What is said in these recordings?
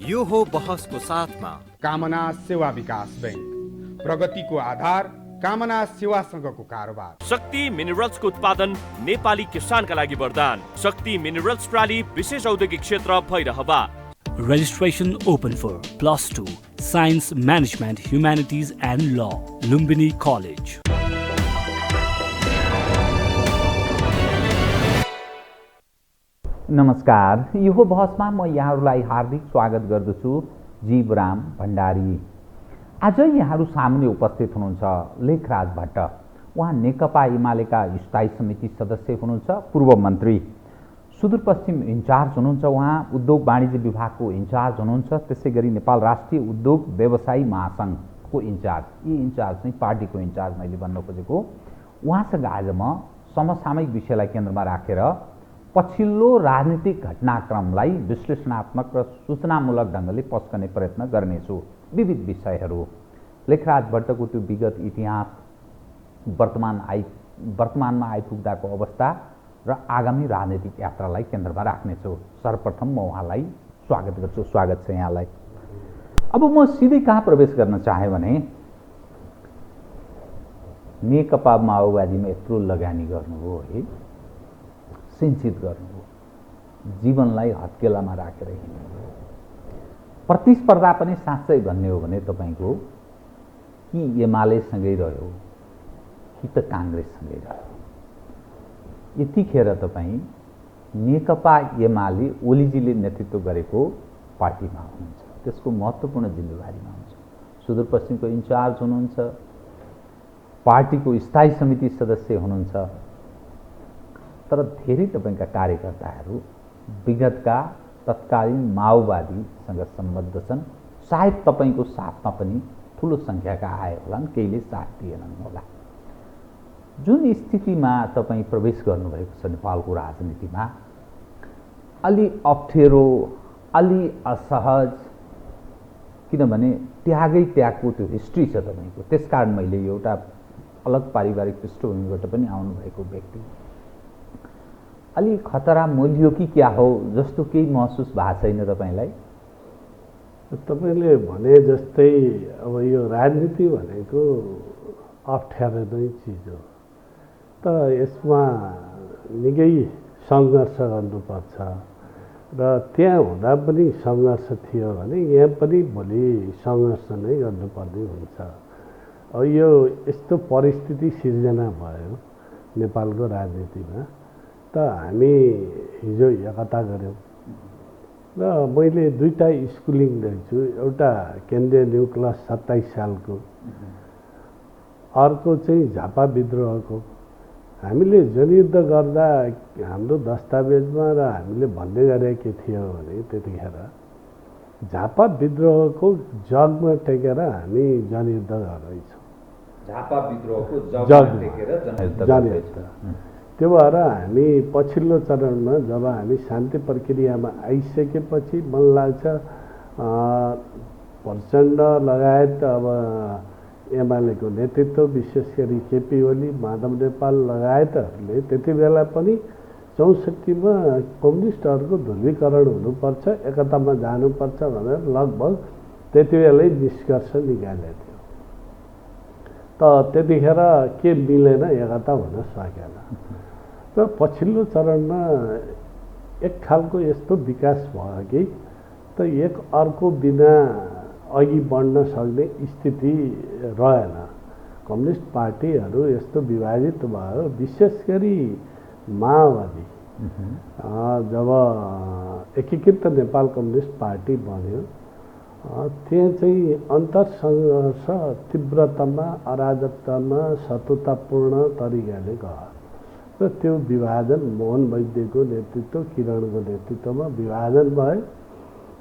यो हो बहसको साथमा कामना सेवा विकास बैंक, प्रगतिको आधार कामना सेवासँगको कारोबार। शक्ति मिनरल्सको उत्पादन नेपाली किसानका लागि वरदान। शक्ति मिनरल्स प्राली विशेष औद्योगिक क्षेत्र Bhairahawa. Registration open for +2 Science Management, Humanities and Law, Lumbini College. नमस्कार, यो बहसमा म यहाँहरूलाई हार्दिक स्वागत गर्दछु। जीवराम भण्डारी। आज यहाँहरू सामुन्ने उपस्थित हुनुहुन्छ लेखराज भट्ट। उहाँ नेकपा एमालेका स्थायी समिति सदस्य हुनुहुन्छ, पूर्व मन्त्री, सुदूरपश्चिम इन्चार्ज हुनुहुन्छ, उहाँ उद्योग वाणिज्य विभागको इन्चार्ज हुनुहुन्छ, त्यसै गरी नेपाल राष्ट्रिय उद्योग व्यवसायी महासङ्घको इन्चार्ज। यी इन्चार्ज नै पार्टीको इन्चार्ज मैले भन्न खोजेको। उहाँसँग आज म समसामयिक विषयलाई केन्द्रमा राखेर पछिल्लो राजनीतिक घटनाक्रमलाई विश्लेषणात्मक र सूचनामूलक ढङ्गले पस्कने प्रयत्न गर्नेछु। विविध विषयहरू, लेखराज भट्टको त्यो विगत इतिहास, वर्तमानमा आइपुग्दाको अवस्था र आगामी राजनीतिक यात्रालाई केन्द्रमा राख्नेछु। सर्वप्रथम म उहाँलाई स्वागत गर्छु। स्वागत छ यहाँलाई। अब म सिधै कहाँ प्रवेश गर्न चाहे भने नेकपा माओवादीमा यत्रो लगानी गर्नुभयो है, सिन्चित गर्नुभयो, जीवनलाई हत्केलामा राखेर हिँड्नुभयो। प्रतिस्पर्धा पनि साँच्चै भन्ने हो भने तपाईँको कि एमालेसँगै रह्यो कि त काङ्ग्रेससँगै रह्यो। यतिखेर तपाईँ नेकपा एमाले ओलीजीले नेतृत्व गरेको पार्टीमा हुनुहुन्छ, त्यसको महत्त्वपूर्ण जिम्मेवारीमा हुनुहुन्छ। सुदूरपश्चिमको इन्चार्ज हुनुहुन्छ, पार्टीको स्थायी समिति सदस्य हुनुहुन्छ। तर धेरै तपाईँका कार्यकर्ताहरू विगतका तत्कालीन माओवादीसँग सम्बद्ध छन्। सायद तपाईँको साथमा पनि ठुलो सङ्ख्याका आए होलान्, केहीले साथ दिएनन् होला। जुन स्थितिमा तपाईँ प्रवेश गर्नुभएको छ नेपालको राजनीतिमा, अलि अप्ठ्यारो, अलि असहज, किनभने त्यागको त्यो हिस्ट्री छ तपाईँको। त्यसकारण मैले एउटा अलग पारिवारिक पृष्ठभूमिबाट पनि आउनुभएको व्यक्ति, अलि खतरा मोलियो कि क्या हो जस्तो केही महसुस भएको छैन तपाईँलाई? तपाईँले भने जस्तै अब यो राजनीति भनेको अप्ठ्यारो नै चिज हो, त यसमा निकै सङ्घर्ष गर्नुपर्छ र त्यहाँ हुँदा पनि सङ्घर्ष थियो भने यहाँ पनि भोलि सङ्घर्ष नै गर्नुपर्ने हुन्छ। अब यो यस्तो परिस्थिति सिर्जना भयो नेपालको राजनीतिमा, त हामी हिजो एकता गऱ्यौँ र मैले दुईवटा स्कुलिङ रहेछु। एउटा केन्द्रीय न्यू क्लास 27 सालको, अर्को चाहिँ झापा विद्रोहको। हामीले जनयुद्ध गर्दा हाम्रो दस्तावेजमा र हामीले भन्ने गरे के थियो भने त्यतिखेर झापा विद्रोहको जगमा टेकेर हामी जनयुद्ध गर्दैछौँ। झापा विद्रोहको जगमा टेकेर जनयुद्ध। त्यो भएर हामी पछिल्लो चरणमा जब हामी शान्ति प्रक्रियामा आइसकेपछि मलाई लाग्छ प्रचण्ड लगायत अब एमालेको नेतृत्व, विशेष गरी केपी ओली, माधव नेपाल लगायतहरूले त्यति बेला पनि 64मा कम्युनिस्टहरूको ध्रुवीकरण हुनुपर्छ, एकतामा जानुपर्छ भनेर लगभग त्यति बेलै निष्कर्ष निकालेको थियो। त त्यतिखेर के मिलेन, एकता हुन सकेन। र पछिल्लो चरणमा एक खालको यस्तो विकास भयो कि त एक अर्को बिना अघि बढ्न सक्ने स्थिति रहेन। कम्युनिस्ट पार्टीहरू यस्तो विभाजित भयो, विशेष गरी माओवादी जब एकीकृत नेपाल कम्युनिस्ट पार्टी बन्यो, त्यहाँ चाहिँ अन्तरसङ्घर्ष तीव्रतामा, अराजकतामा, शत्रुतापूर्ण तरिकाले गयो र त्यो विभाजन मोहन वैद्यको नेतृत्व, किरणको नेतृत्वमा विभाजन भयो।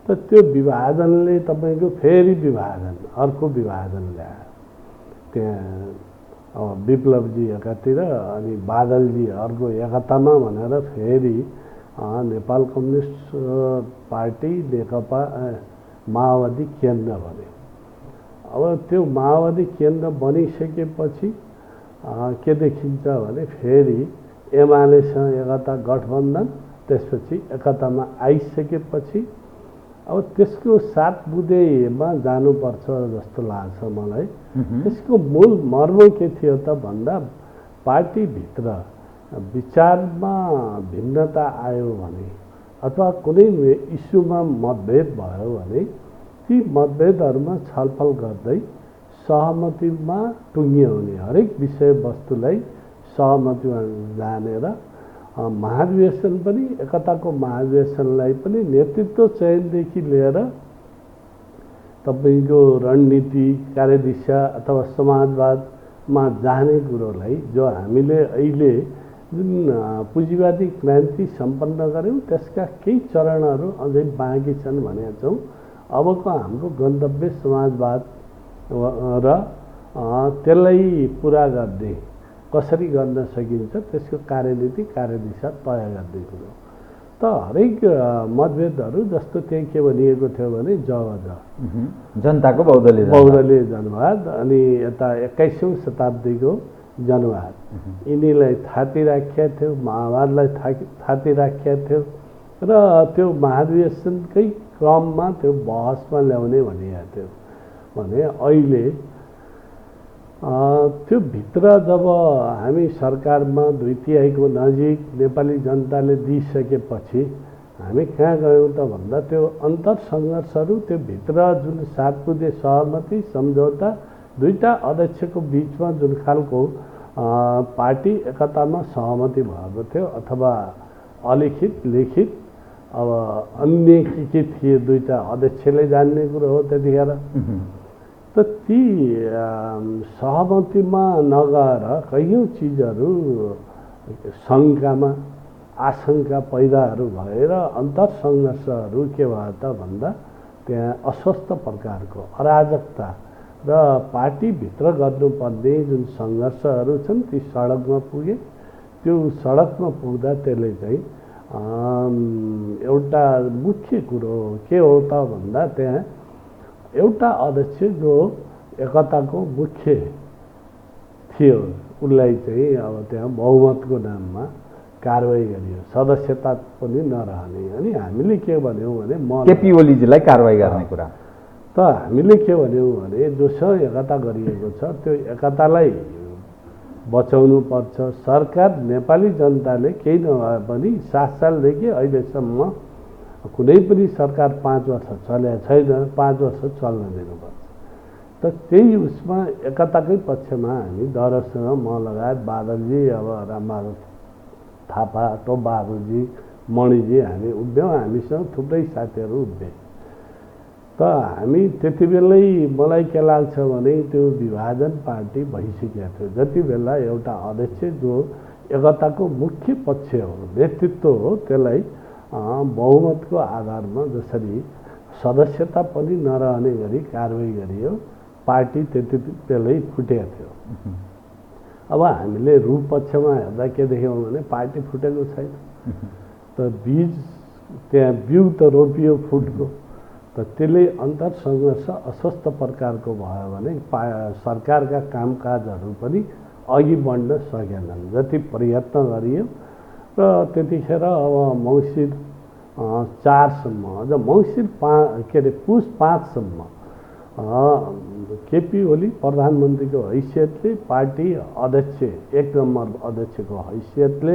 त त्यो विभाजनले तपाईँको फेरि विभाजन, अर्को विभाजन ल्यायो। त्यहाँ विप्लवजी एकातिर अनि बादलजी अर्को एकतामा भनेर फेरि नेपाल कम्युनिस्ट पार्टी नेकपा माओवादी केन्द्र बन्यो। अब त्यो माओवादी केन्द्र बनिसकेपछि के देखिन्छ भने फेरि एमालेसँग एकता गठबन्धन, त्यसपछि एकतामा आइसकेपछि अब त्यसको 7 बुँदेमा जानुपर्छ जस्तो लाग्छ मलाई। त्यसको मूल मर्म के थियो त भन्दा पार्टीभित्र विचारमा भिन्नता आयो भने अथवा कुनै इस्युमा मतभेद भयो भने ती मतभेदहरूमा छलफल गर्दै सहमतिमा टुङ्गियो भने हरेक विषयवस्तुलाई सहमतिमा जानेर महाधिवेशन पनि एकताको महाधिवेशनलाई पनि नेतृत्व चयनदेखि लिएर तपाईँको रणनीति कार्यदिशा अथवा समाजवादमा जाने कुरोलाई जो हामीले अहिले जुन पुँजीवादी क्रान्ति सम्पन्न गऱ्यौँ त्यसका केही चरणहरू अझै बाँकी छन् भनेका छौँ। अबको हाम्रो गन्तव्य समाजवाद र त्यसलाई पुरा गर्ने कसरी गर्न सकिन्छ त्यसको कार्यनीति कार्यदिशा तय गर्ने कुरो त हरेक मतभेदहरू जस्तो त्यही के भनिएको थियो भने जनताको बहुदलीय जनवाद अनि यता 21औं शताब्दीको जनवाद यिनीलाई थाती राखेका थियो, माओवादलाई थाती राखेका थियो र त्यो महाधिवेशनकै क्रममा त्यो बहसमा ल्याउने भनिएको थियो भने अहिले त्यो भित्र जब हामी सरकारमा 2/3 नजिक नेपाली जनताले दिइसकेपछि हामी कहाँ गयौँ त भन्दा त्यो अन्तर सङ्घर्षहरू त्यो भित्र जुन 7 बुँदे सहमति सम्झौता दुईटा अध्यक्षको बिचमा जुन खालको पार्टी एकतामा सहमति भएको थियो अथवा अलिखित लिखित अब अन्य के थिए दुईटा अध्यक्षले जान्ने कुरो हो त्यतिखेर त ती सहमतिमा नगएर कैयौँ चिजहरू शङ्कामा आशंका पैदाहरू भएर अन्तर सङ्घर्षहरू के भयो त भन्दा त्यहाँ अस्वस्थ प्रकारको अराजकता र पार्टीभित्र गर्नुपर्ने जुन सङ्घर्षहरू छन् ती सडकमा पुगे। त्यो सडकमा पुग्दा त्यसले चाहिँ एउटा मुख्य कुरो के हो त भन्दा त्यहाँ एउटा अध्यक्ष जो एकताको मुख्य थियो उसलाई चाहिँ अब त्यहाँ बहुमतको नाममा कारवाही गरियो, सदस्यता पनि नरहने। अनि हामीले के भन्यौँ भने केपी ओलीजीलाई कारवाही गर्ने कुरा त हामीले के भन्यौँ भने जोसँग एकता गरिएको छ त्यो एकतालाई बचाउनु पर्छ। सरकार नेपाली जनताले केही नभए पनि 7 सालदेखि अहिलेसम्म कुनै पनि सरकार 5 वर्ष चलेको छैन, 5 वर्ष चल्न दिनुपर्छ। त त्यही उसमा एकताकै पक्षमा हामी दरसँग म लगायत बादलजी अब रामबहादुर थापा टोपबहादुरजी मणिजी हामी उभियौँ, हामीसँग थुप्रै साथीहरू उभिए। त हामी त्यति बेलै मलाई के लाग्छ भने त्यो विभाजन पार्टी भइसकेको थियो। जति बेला एउटा अध्यक्ष जो एकताको मुख्य पक्ष हो, नेतृत्व हो, त्यसलाई बहुमतको आधारमा जसरी सदस्यता पनि नरहने गरी कारवाही गरियो, पार्टी त्यति बेलै फुटेको थियो। अब हामीले रूपपक्षमा हेर्दा के देख्यौँ भने पार्टी फुटेको छैन। त बीज त्यहाँ बिउ त रोपियो फुटको, त त्यसले अन्तर सङ्घर्ष अस्वस्थ प्रकारको भयो भने सरकारका कामकाजहरू पनि अघि बढ्न सकेनन्। जति प्रयत्न गरियो र त्यतिखेर अब मङ्सिर 4 सम्म अझ मङ्सिर पुस 5 सम्म केपी ओली प्रधानमन्त्रीको हैसियतले पार्टी अध्यक्ष 1 नम्बर अध्यक्षको हैसियतले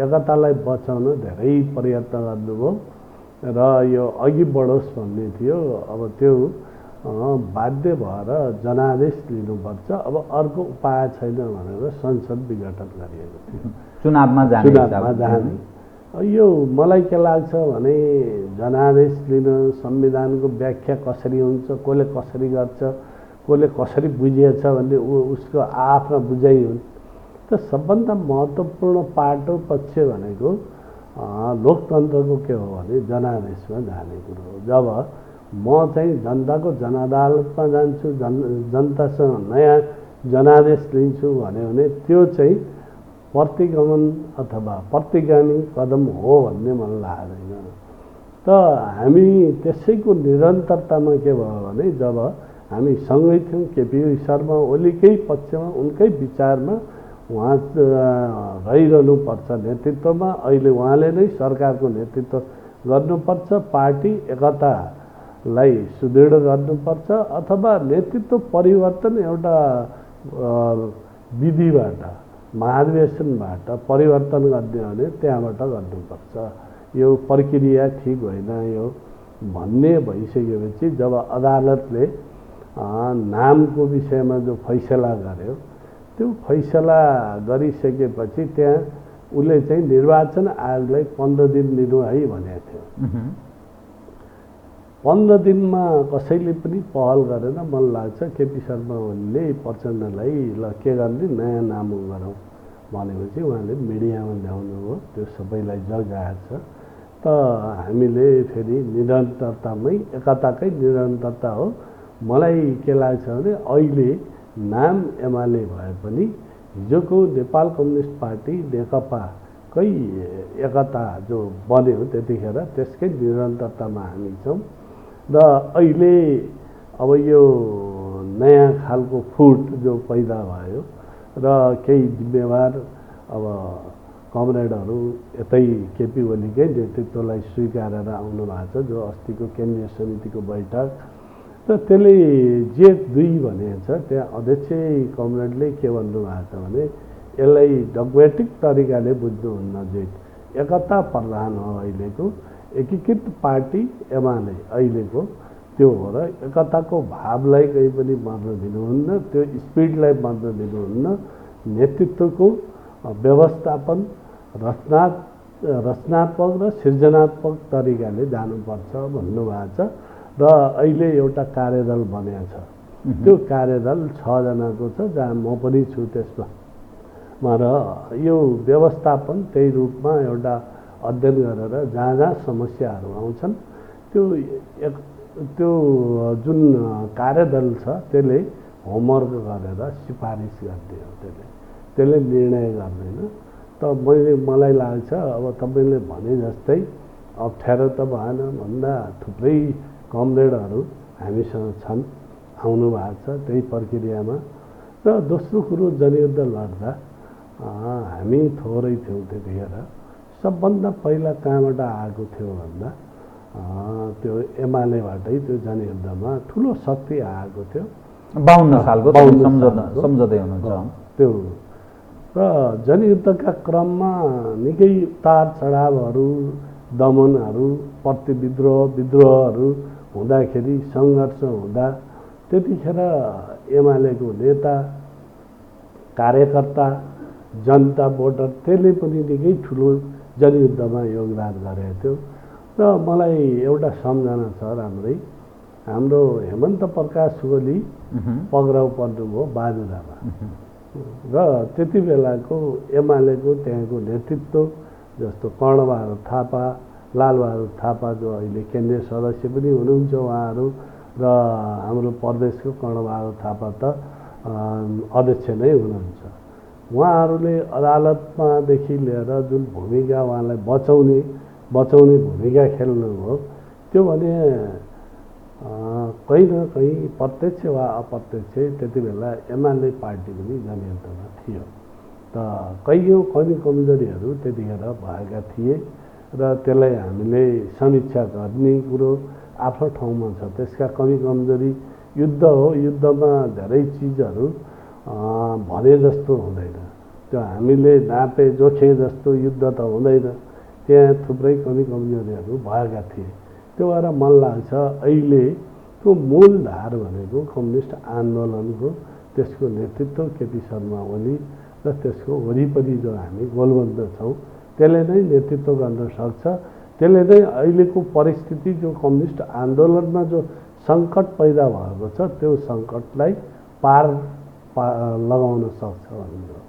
एकतालाई बचाउन धेरै प्रयत्न गर्नुभयो र यो अघि बढोस् भन्ने थियो। अब त्यो बाध्य भएर जनादेश लिनुपर्छ, अब अर्को उपाय छैन भनेर संसद विघटन गरिएको थियो। चुनावमा जाने यो मलाई के लाग्छ भने जनादेश लिन संविधानको व्याख्या कसरी हुन्छ, कसले कसरी गर्छ, कसले कसरी बुझिएछ भन्ने उसको आफ्ना बुझाइ हुन्। त सबभन्दा महत्त्वपूर्ण पाटो पक्ष भनेको लोकतन्त्रको के हो भने जनादेशमा जाने कुरो हो। जब म चाहिँ जनताको जनअदालतमा जान्छु, जनतासँग नयाँ जनादेश लिन्छु भन्यो भने त्यो चाहिँ प्रतिगमन अथवा प्रतिगामी कदम हो भन्ने मलाई लाग्दैन। त हामी त्यसैको निरन्तरतामा के भयो भने जब हामी सँगै थियौँ केपी शर्मा ओलीकै पक्षमा उनकै विचारमा उहाँ रहिरहनुपर्छ नेतृत्वमा। अहिले उहाँले नै सरकारको नेतृत्व गर्नुपर्छ, पार्टी एकतालाई सुदृढ गर्नुपर्छ, अथवा नेतृत्व परिवर्तन एउटा विधिबाट महाधिवेशनबाट परिवर्तन गर्ने हो भने त्यहाँबाट गर्नुपर्छ। यो प्रक्रिया ठिक होइन यो भन्ने भइसकेपछि जब अदालतले नामको विषयमा जो फैसला गर्यो त्यो फैसला गरिसकेपछि त्यहाँ उसले चाहिँ निर्वाचन आयोगलाई 15 दिन दिनु है भनेको थियो। 15 दिनमा कसैले पनि पहल गरेन। मलाई लाग्छ केपी शर्मा ओलीले प्रचण्डलाई ल के गर्ने नयाँ नाम गरौँ भनेपछि उहाँले मिडियामा ल्याउनु हो, त्यो सबैलाई जगाएछ। त हामीले फेरि निरन्तरतामै एकताकै निरन्तरता हो। मलाई के लाग्छ भने अहिले नाम एमाले भए पनि हिजोको नेपाल कम्युनिस्ट पार्टी नेकपाकै एकता जो बन्यो त्यतिखेर त्यसकै निरन्तरतामा हामी छौँ। र अहिले अब यो नयाँ खालको फुट जो पैदा भयो र केही जिम्मेवार अब कमरेडहरू यतै केपी ओलीकै नेतृत्वलाई स्वीकारेर आउनु भएको छ, जो अस्तिको केन्द्रीय समितिको बैठक र त्यसले J2 भनेको छ। त्यहाँ अध्यक्ष कमरेडले के भन्नुभएको छ भने यसलाई डगमेटिक तरिकाले बुझ्नुहुन्न। एकता प्रधान हो अहिलेको एकीकृत पार्टी एमाले अहिलेको त्यो हो र एकताको भावलाई कहीँ पनि मर्न दिनुहुन्न, त्यो स्पिडलाई मर्न दिनुहुन्न। नेतृत्वको व्यवस्थापन रचनात्मक र सृजनात्मक तरिकाले जानुपर्छ भन्नुभएको छ। र अहिले एउटा कार्यदल बनेको छ, त्यो कार्यदल 6 जनाको छ, जहाँ म पनि छु त्यसमा। र यो व्यवस्थापन त्यही रूपमा एउटा अध्ययन गरेर जहाँ जहाँ समस्याहरू आउँछन् त्यो जुन कार्यदल छ त्यसले होमवर्क गरेर सिफारिस गर्ने हो, त्यसले निर्णय गर्दैन। त मलाई लाग्छ अब तपाईँले भने जस्तै अप्ठ्यारो त भएन भन्दा थुप्रै कमरेडहरू हामीसँग छन्, आउनु भएको छ त्यही प्रक्रियामा। र दोस्रो कुरो जनयुद्ध लड्दा हामी थोरै थियौँ त्यतिखेर। सबभन्दा पहिला कहाँबाट आएको थियो भन्दा त्यो एमालेबाटै त्यो जनयुद्धमा ठुलो शक्ति आएको थियो। 52 सालको सम्झँदै हुनुहुन्छ त्यो। र जनयुद्धका क्रममा निकै उतार चढावहरू, दमनहरू, विद्रोहहरू हुँदाखेरि, सङ्घर्ष हुँदा त्यतिखेर एमालेको नेता, कार्यकर्ता, जनता, भोटर त्यसले पनि निकै ठुलो जनयुद्धमा योगदान गरेको थियो। र मलाई एउटा सम्झना छ राम्रै, हाम्रो हेमन्त प्रकाश ओली पक्राउ पर्नुभयो बाजुरामा। र त्यति बेलाको एमालेको त्यहाँको नेतृत्व जस्तो कर्णबहादुर थापा, लालबहादुर थापा जो अहिले केन्द्रीय सदस्य पनि हुनुहुन्छ उहाँहरू, र हाम्रो प्रदेशको कर्णबहादुर थापा त अध्यक्ष नै हुनुहुन्छ। उहाँहरूले अदालतमादेखि लिएर जुन भूमिका उहाँलाई बचाउने भूमिका खेल्नुभयो त्यो भने कहीँ न कहीँ प्रत्यक्ष वा अप्रत्यक्ष त्यति बेला एमाले पार्टी पनि जनयुद्धमा थियो। त कैयौँ कमी कमजोरीहरू त्यतिखेर भएका थिए र त्यसलाई हामीले समीक्षा गर्ने कुरो आफ्नो ठाउँमा छ। त्यसका कमी कमजोरी युद्ध हो, युद्धमा धेरै चिजहरू भने जस्तो हुँदैन, त्यो हामीले नापे जोखे जस्तो युद्ध त हुँदैन। त्यहाँ थुप्रै कमी कमजोरीहरू भएका थिए। त्यो भएर मलाई लाग्छ अहिलेको मूल धार भनेको कम्युनिस्ट आन्दोलनको त्यसको नेतृत्व केपी शर्मा ओली र त्यसको वरिपरि जो हामी गोलबन्द छौँ त्यसले नै नेतृत्व गर्न सक्छ। त्यसले नै अहिलेको परिस्थिति जो कम्युनिस्ट आन्दोलनमा जो सङ्कट पैदा भएको छ त्यो सङ्कटलाई पार लगाउन सक्छ भन्ने।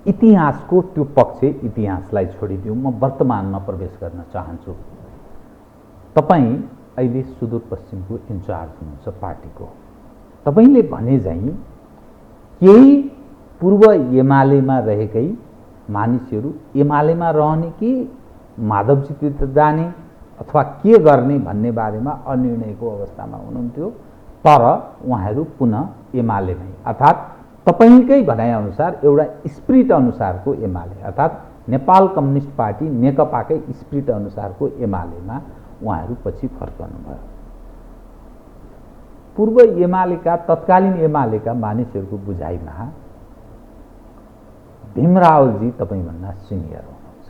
इतिहासको त्यो पक्ष इतिहासलाई छोडिदिउँ, म वर्तमानमा प्रवेश गर्न चाहन्छु। तपाईँ अहिले सुदूरपश्चिमको इन्चार्ज हुनुहुन्छ पार्टीको। तपाईँले भने चाहिँ केही पूर्व एमालेमा रहेकै मानिसहरू एमालेमा रहने कि माधवजीतिर जाने अथवा के गर्ने भन्ने बारेमा अनिर्णयको अवस्थामा हुनुहुन्थ्यो, तर उहाँहरू पुनः एमालेमै, अर्थात् तपाईँकै भनाइअनुसार एउटा स्पिरिट अनुसारको एमाले, अर्थात् नेपाल कम्युनिस्ट पार्टी नेकपाकै स्पिरिट अनुसारको एमालेमा उहाँहरू पछि फर्कनुभयो। पूर्व एमालेका तत्कालीन एमालेका मानिसहरूको बुझाइमा भीमरावजी तपाईँभन्दा सिनियर हुनुहुन्छ।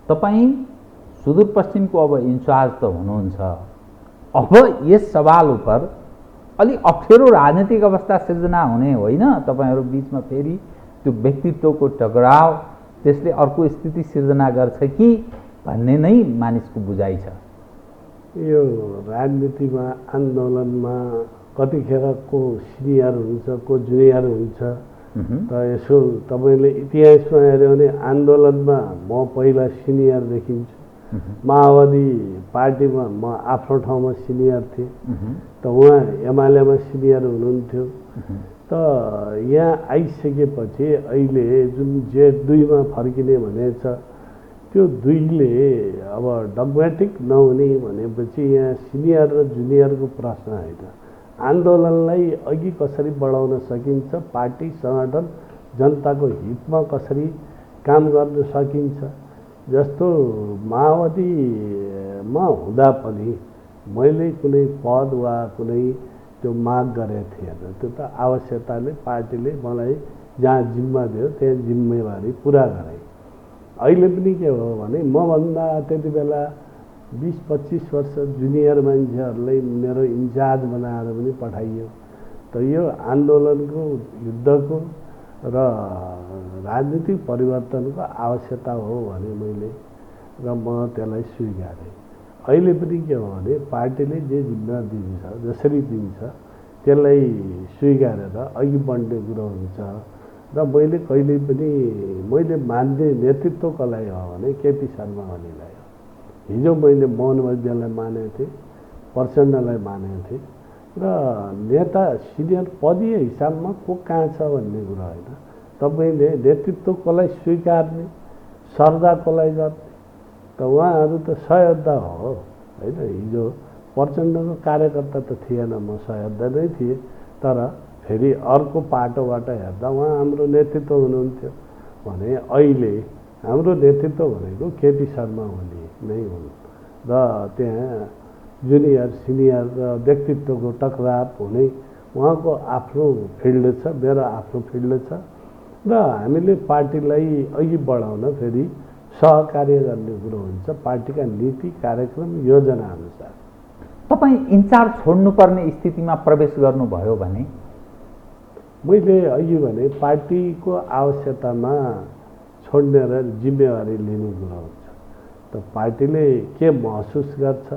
तपाईँ सुदूरपश्चिमको अब इन्चार्ज त हुनुहुन्छ। अब यस सवाल उप अलि अप्ठ्यारो राजनीतिक अवस्था सिर्जना हुने होइन? तपाईँहरू बिचमा फेरि त्यो व्यक्तित्वको टकराव त्यसले अर्को स्थिति सिर्जना गर्छ कि भन्ने नै मानिसको बुझाइ छ। यो राजनीतिमा आन्दोलनमा कतिखेर को सिनियर हुन्छ को जुनियर हुन्छ त यसो तपाईँले इतिहासमा हेऱ्यो भने आन्दोलनमा म पहिला सिनियर देखिन्छु। माओवादी पार्टीमा म आफ्नो ठाउँमा सिनियर थिएँ त उहाँ एमालेमा सिनियर हुनुहुन्थ्यो। त यहाँ आइसकेपछि अहिले जुन Z2 फर्किने भनेछ त्यो 2ले अब डगमेटिक नहुने भनेपछि यहाँ सिनियर र जुनियरको प्रश्न होइन। आन्दोलनलाई अघि कसरी बढाउन सकिन्छ, पार्टी सङ्गठन जनताको हितमा कसरी काम गर्न सकिन्छ। जस्तो माओवादीमा हुँदा पनि मैले कुनै पद वा कुनै त्यो माग गरेको थिएन। त्यो त आवश्यकताले पार्टीले मलाई जहाँ जिम्मा दियो त्यहाँ जिम्मेवारी पुरा गरेँ। अहिले पनि के हो भने मभन्दा त्यति बेला 20-25 वर्ष जुनियर मान्छेहरूलाई मेरो इन्चार्ज बनाएर पनि पठाइयो। त यो आन्दोलनको युद्धको र राजनीतिक परिवर्तनको आवश्यकता हो भने मैले र म त्यसलाई स्वीकारेँ। अहिले पनि के हो भने पार्टीले जे जिम्मा दिन्छ जसरी दिन्छ त्यसलाई स्वीकारेर अघि बढ्ने कुरो हुन्छ। र मैले कहिले पनि मैले मान्ने नेतृत्व कसलाई हो भने केपी शर्मा ओलीलाई हो। हिजो मैले मोहन वैद्यलाई मानेको थिएँ, प्रचण्डलाई मानेको थिएँ र नेता सिनियर पदीय हिसाबमा को कहाँ छ भन्ने कुरा होइन। तपाईँले नेतृत्व कसलाई स्वीकार्ने, श्रद्धा कसलाई गर्ने त उहाँहरू त सयोद्धा हो होइन। हिजो प्रचण्डको कार्यकर्ता त थिएन, म सयोद्धा नै थिएँ। तर फेरि अर्को पाटोबाट हेर्दा उहाँ हाम्रो नेतृत्व हुनुहुन्थ्यो भने अहिले हाम्रो नेतृत्व भनेको केपी शर्मा ओली नै हुन्। र त्यहाँ जुनियर सिनियर र व्यक्तित्वको टकराव हुने उहाँको आफ्नो फिल्ड छ, मेरो आफ्नो फिल्ड छ र हामीले पार्टीलाई अघि बढाउन फेरि सहकार्य गर्ने कुरो हुन्छ पार्टीका नीति कार्यक्रम योजना अनुसार। तपाईँ इन्चार्ज छोड्नुपर्ने स्थितिमा प्रवेश गर्नुभयो भने मैले अघि भने पार्टीको आवश्यकतामा छोड्ने र जिम्मेवारी लिने कुरा हुन्छ। त पार्टीले के महसुस गर्छ,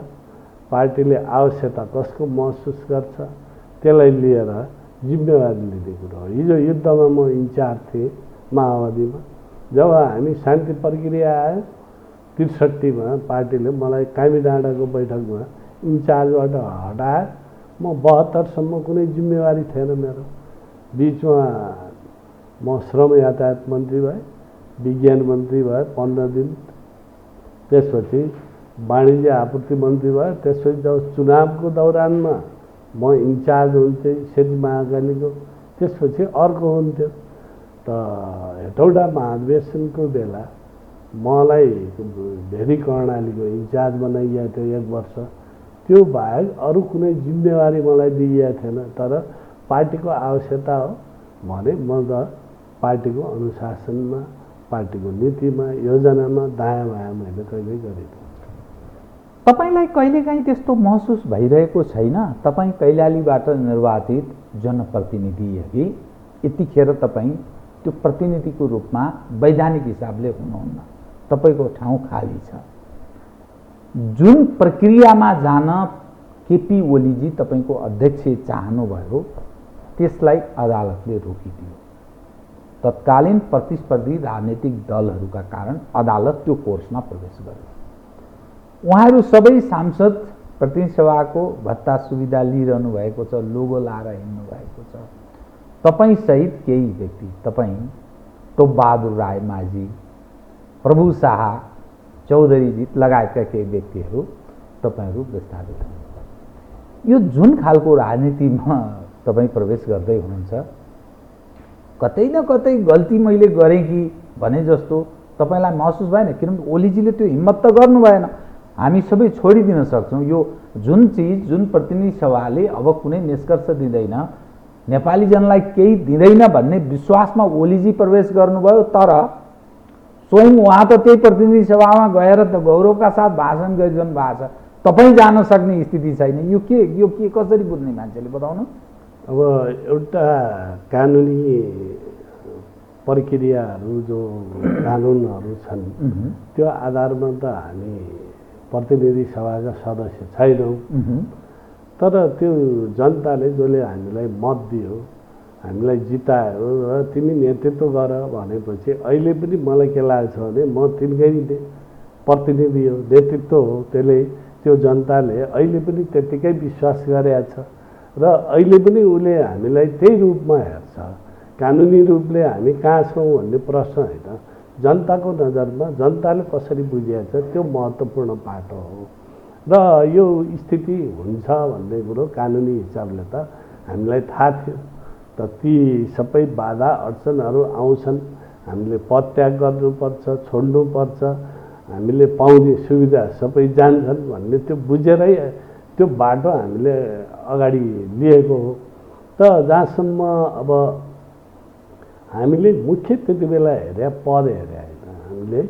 पार्टीले आवश्यकता कसको महसुस गर्छ त्यसलाई लिएर जिम्मेवारी लिने कुरो हो। हिजो युद्धमा म इन्चार्ज थिएँ माओवादीमा। जब हामी शान्ति प्रक्रिया आयो 63मा पार्टीले मलाई कामी डाँडाको बैठकमा इन्चार्जबाट हटाए। म 72सम्म कुनै जिम्मेवारी थिएन मेरो। बिचमा म श्रम यातायात मन्त्री भएँ, विज्ञान मन्त्री भएँ 15 दिन। त्यसपछि वाणिज्य आपूर्ति मन्त्री भएँ। त्यसपछि जब चुनावको दौरानमा म इन्चार्ज हुन्थेँ सेती महाकालीको, त्यसपछि अर्को हुन्थ्यो। त हेटौडा महाधिवेशनको बेला मलाई भेरी कर्णालीको इन्चार्ज बनाइएको थियो 1 वर्ष। त्यो बाहेक अरू कुनै जिम्मेवारी मलाई दिइएको थिएन। तर पार्टीको आवश्यकता हो भने म त पार्टीको अनुशासनमा, पार्टीको नीतिमा, योजनामा दायाँ बायाँ मैले कहिल्यै गरेको। तपाईँलाई कहिलेकाहीँ त्यस्तो महसुस भइरहेको छैन? तपाईँ कैलालीबाट निर्वाचित जनप्रतिनिधि यदि यतिखेर तपाईँ त्यो प्रतिनिधिको रूपमा वैधानिक हिसाबले हुनुहुन्न, तपाईँको ठाउँ खाली छ। जुन प्रक्रियामा जान केपी ओलीजी तपाईँको अध्यक्ष चाहनुभयो त्यसलाई अदालतले रोकिदियो। तत्कालीन प्रतिस्पर्धी राजनीतिक दलहरूका कारण अदालत त्यो कोर्समा प्रवेश गर्यो। उहाँहरू सबै सांसद प्रतिनिधि सभाको भत्ता सुविधा लिइरहनु भएको छ, लोगो लाएर हिँड्नु भएको छ। तपाईँ सहित केही व्यक्ति, तपाईँ टोपबहादुर राय माझी, प्रभु शाह, चौधरीजी लगायतका केही व्यक्तिहरू तपाईँहरू विस्थापित हुनुहुन्छ। यो जुन खालको राजनीतिमा तपाईँ प्रवेश गर्दै हुनुहुन्छ कतै न कतै गल्ती मैले गरेँ कि भने जस्तो तपाईँलाई महसुस भएन? किनभने ओलीजीले त्यो हिम्मत त गर्नु भएन। हामी सबै छोडिदिन सक्छौँ। यो जुन चिज, जुन प्रतिनिधि सभाले अब कुनै निष्कर्ष दिँदैन, नेपाली जनलाई केही दिँदैन भन्ने विश्वासमा ओलीजी प्रवेश गर्नुभयो। तर स्वयं उहाँ त त्यही प्रतिनिधि सभामा गएर त गौरवका साथ भाषण गरिरहनु भएको छ। तपाईँ जान सक्ने स्थिति छैन। यो के कसरी बुझ्ने मान्छेले बताउनु? अब एउटा कानुनी प्रक्रियाहरू जो कानुनहरू छन् त्यो आधारमा त हामी प्रतिनिधि सभाका सदस्य छैनौँ। तर त्यो जनताले जसले हामीलाई मत दियो, हामीलाई जितायो र तिमी नेतृत्व गर भनेपछि अहिले पनि मलाई के लाग्छ भने म तिनकै प्रतिनिधि हो, नेतृत्व हो। त्यसले त्यो जनताले अहिले पनि त्यत्तिकै विश्वास गरेका छ र अहिले पनि उसले हामीलाई त्यही रूपमा हेर्छ। कानुनी रूपले हामी कहाँ छौँ भन्ने प्रश्न होइन, जनताको नजरमा जनताले कसरी बुझेको छ त्यो महत्त्वपूर्ण पाटो हो। र यो स्थिति हुन्छ भन्ने कुरो कानुनी हिसाबले त हामीलाई थाहा थियो। त ती सबै बाधा अडचनहरू आउँछन्, हामीले पदत्याग गर्नुपर्छ, छोड्नुपर्छ, हामीले पाउने सुविधा सबै जान्छन् भन्ने त्यो बुझेरै त्यो बाटो हामीले अगाडि लिएको हो। त जहाँसम्म अब हामीले मुख्य त्यति बेला हेरे पद हेरे होइन, हामीले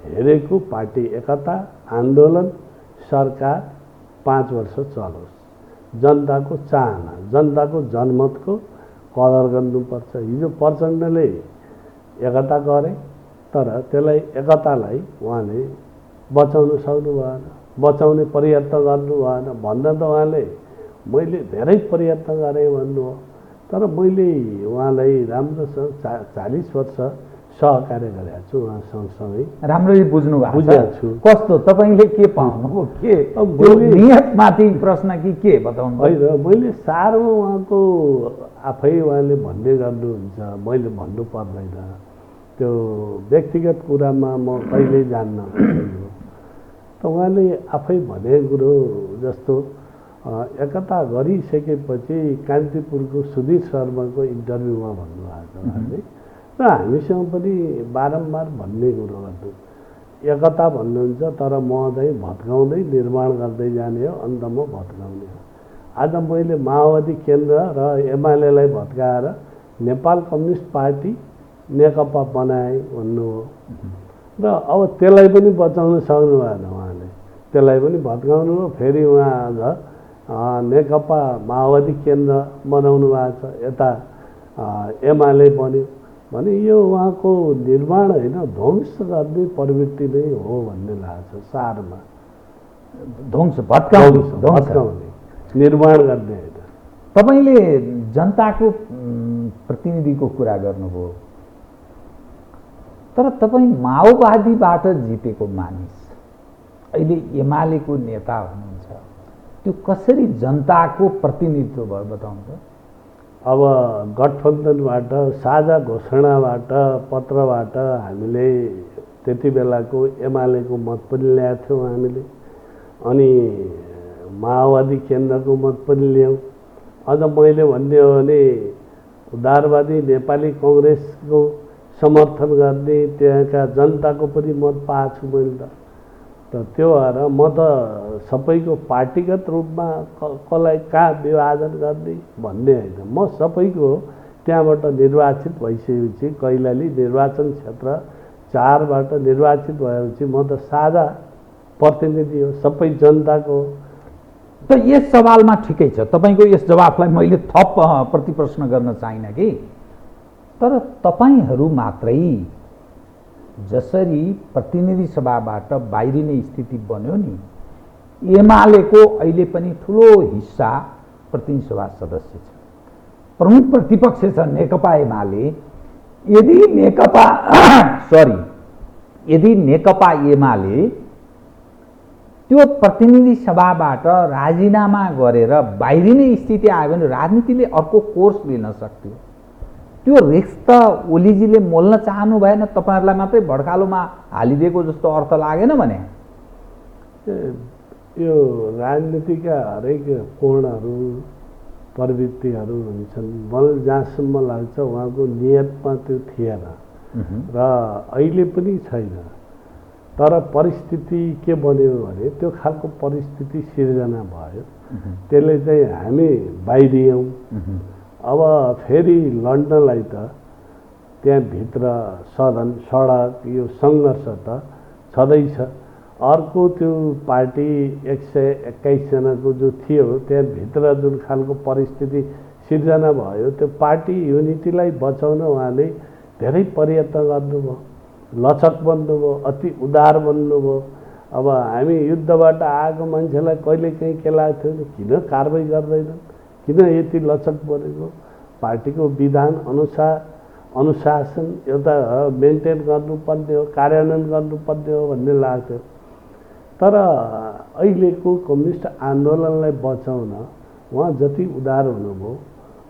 हेरेको पार्टी एकता, आन्दोलन, सरकार 5 वर्ष चलोस्, जनताको चाहना, जनताको जनमतको कदर गर्नुपर्छ। हिजो प्रचण्डले एकता गरे तर त्यसलाई एकतालाई उहाँले बचाउन सक्नु भएन, बचाउने प्रयत्न गर्नु भएन। भन्दा त उहाँले मैले धेरै प्रयत्न गरेँ भन्नु हो, तर मैले उहाँलाई राम्रोसँग 40 वर्ष सहकार्य गरेको छु। उहाँ सँगसँगै राम्ररी बुझेको छु। कस्तो तपाईँले के पाउनुभयो? के नियतमाथि प्रश्न के बताउनु? होइन, मैले सारमा उहाँको आफै उहाँले भन्ने गर्नुहुन्छ, मैले भन्नु पर्दैन। त्यो व्यक्तिगत कुरामा म कहिल्यै जान्न। त उहाँले आफै भनेको कुरो जस्तो एकता गरिसकेपछि कान्तिपुरको सुधीर शर्माको इन्टरभ्यूमा भन्नुभएको छ उहाँले, र हामीसँग पनि बारम्बार भन्ने कुरो गर्नु, एकता भन्नुहुन्छ तर म चाहिँ भत्काउँदै निर्माण गर्दै जाने हो, अन्तमा भत्काउने हो। आज मैले माओवादी केन्द्र र एमालेलाई भत्काएर नेपाल कम्युनिस्ट पार्टी नेकपा बनाए भन्नु हो। र अब त्यसलाई पनि बचाउन सक्नु भएन उहाँले, त्यसलाई पनि भत्काउनु हो। फेरि उहाँ नेकपा माओवादी केन्द्र बनाउनु भएको छ, यता एमाले बन्यो भने यो उहाँको निर्माण होइन, ध्वंस गर्ने प्रवृत्ति नै हो भन्ने लाग्छ। सारमा भत्काउने निर्माण गर्ने होइन। तपाईँले जनताको प्रतिनिधिको कुरा गर्नुभयो, तर तपाईँ माओवादीबाट जितेको मानिस, अहिले एमालेको नेता हुनुहुन्छ, त्यो कसरी जनताको प्रतिनिधित्व भयो बताउनु? अब गठबन्धनबाट, साझा घोषणाबाट, पत्रबाट हामीले त्यति बेलाको एमालेको मत पनि ल्याएको थियौँ हामीले, अनि माओवादी केन्द्रको मत पनि ल्याउँ। अझ मैले भन्ने हो भने उदारवादी नेपाली कङ्ग्रेसको समर्थन गर्ने त्यहाँका जनताको पनि मत पाएको छु मैले त त्यो भएर म त सबैको पार्टीगत रूपमा कसलाई कहाँ विभाजन गर्ने भन्ने होइन, म सबैको त्यहाँबाट निर्वाचित भइसकेपछि कैलाली निर्वाचन क्षेत्र 4बाट निर्वाचित भएपछि म त साझा प्रतिनिधि हो, सबै जनताको। त यस सवालमा ठिकै छ, तपाईँको यस जवाफलाई मैले थप प्रतिप्रश्न गर्न चाहिनँ कि, तर तपाईँहरू मात्रै जसरी प्रतिनिधि सभाबाट बाहिरिने स्थिति बन्यो नि, एमालेको अहिले पनि ठुलो हिस्सा प्रतिनिधि सभा सदस्य छ, प्रमुख प्रतिपक्ष छ नेकपा एमाले। यदि नेकपा एमाले त्यो प्रतिनिधि सभाबाट राजीनामा गरेर बाहिरिने स्थिति आयो भने राजनीतिले अर्को कोर्स लिन सक्थ्यो। त्यो रिस्क त ओलीजीले मोल्न चाहनु भएन, तपाईँहरूलाई मात्रै भड्कालोमा हालिदिएको जस्तो अर्थ लागेन भने? यो राजनीतिका हरेक कोणहरू प्रवृत्तिहरू हुन्छन्। मलाई जहाँसम्म लाग्छ उहाँको नियतमा त्यो थिएन र अहिले पनि छैन। तर परिस्थिति के बन्यो भने त्यो खालको परिस्थिति सिर्जना भयो। त्यसले चाहिँ हामी बाहिरियौँ। अब फेरि लड्नलाई त त्यहाँभित्र सदन सडक यो सङ्घर्ष त छँदैछ। अर्को त्यो पार्टी 121 जनाको जो थियो त्यहाँभित्र जुन खालको परिस्थिति सिर्जना भयो त्यो पार्टी युनिटीलाई बचाउन उहाँले धेरै प्रयत्न गर्नुभयो, लचक बन्नुभयो, अति उदार बन्नुभयो। अब हामी युद्धबाट आएको मान्छेलाई कहिले काहीँ के लाग्थ्यो किन कारवाही गर्दैन, किन यति लचक बनेको, पार्टीको विधान अनुशासन एउटा मेन्टेन गर्नुपर्ने हो, कार्यान्वयन गर्नुपर्ने हो भन्ने लाग्थ्यो। तर अहिलेको कम्युनिस्ट आन्दोलनलाई बचाउन उहाँ जति उदार हुनुभयो,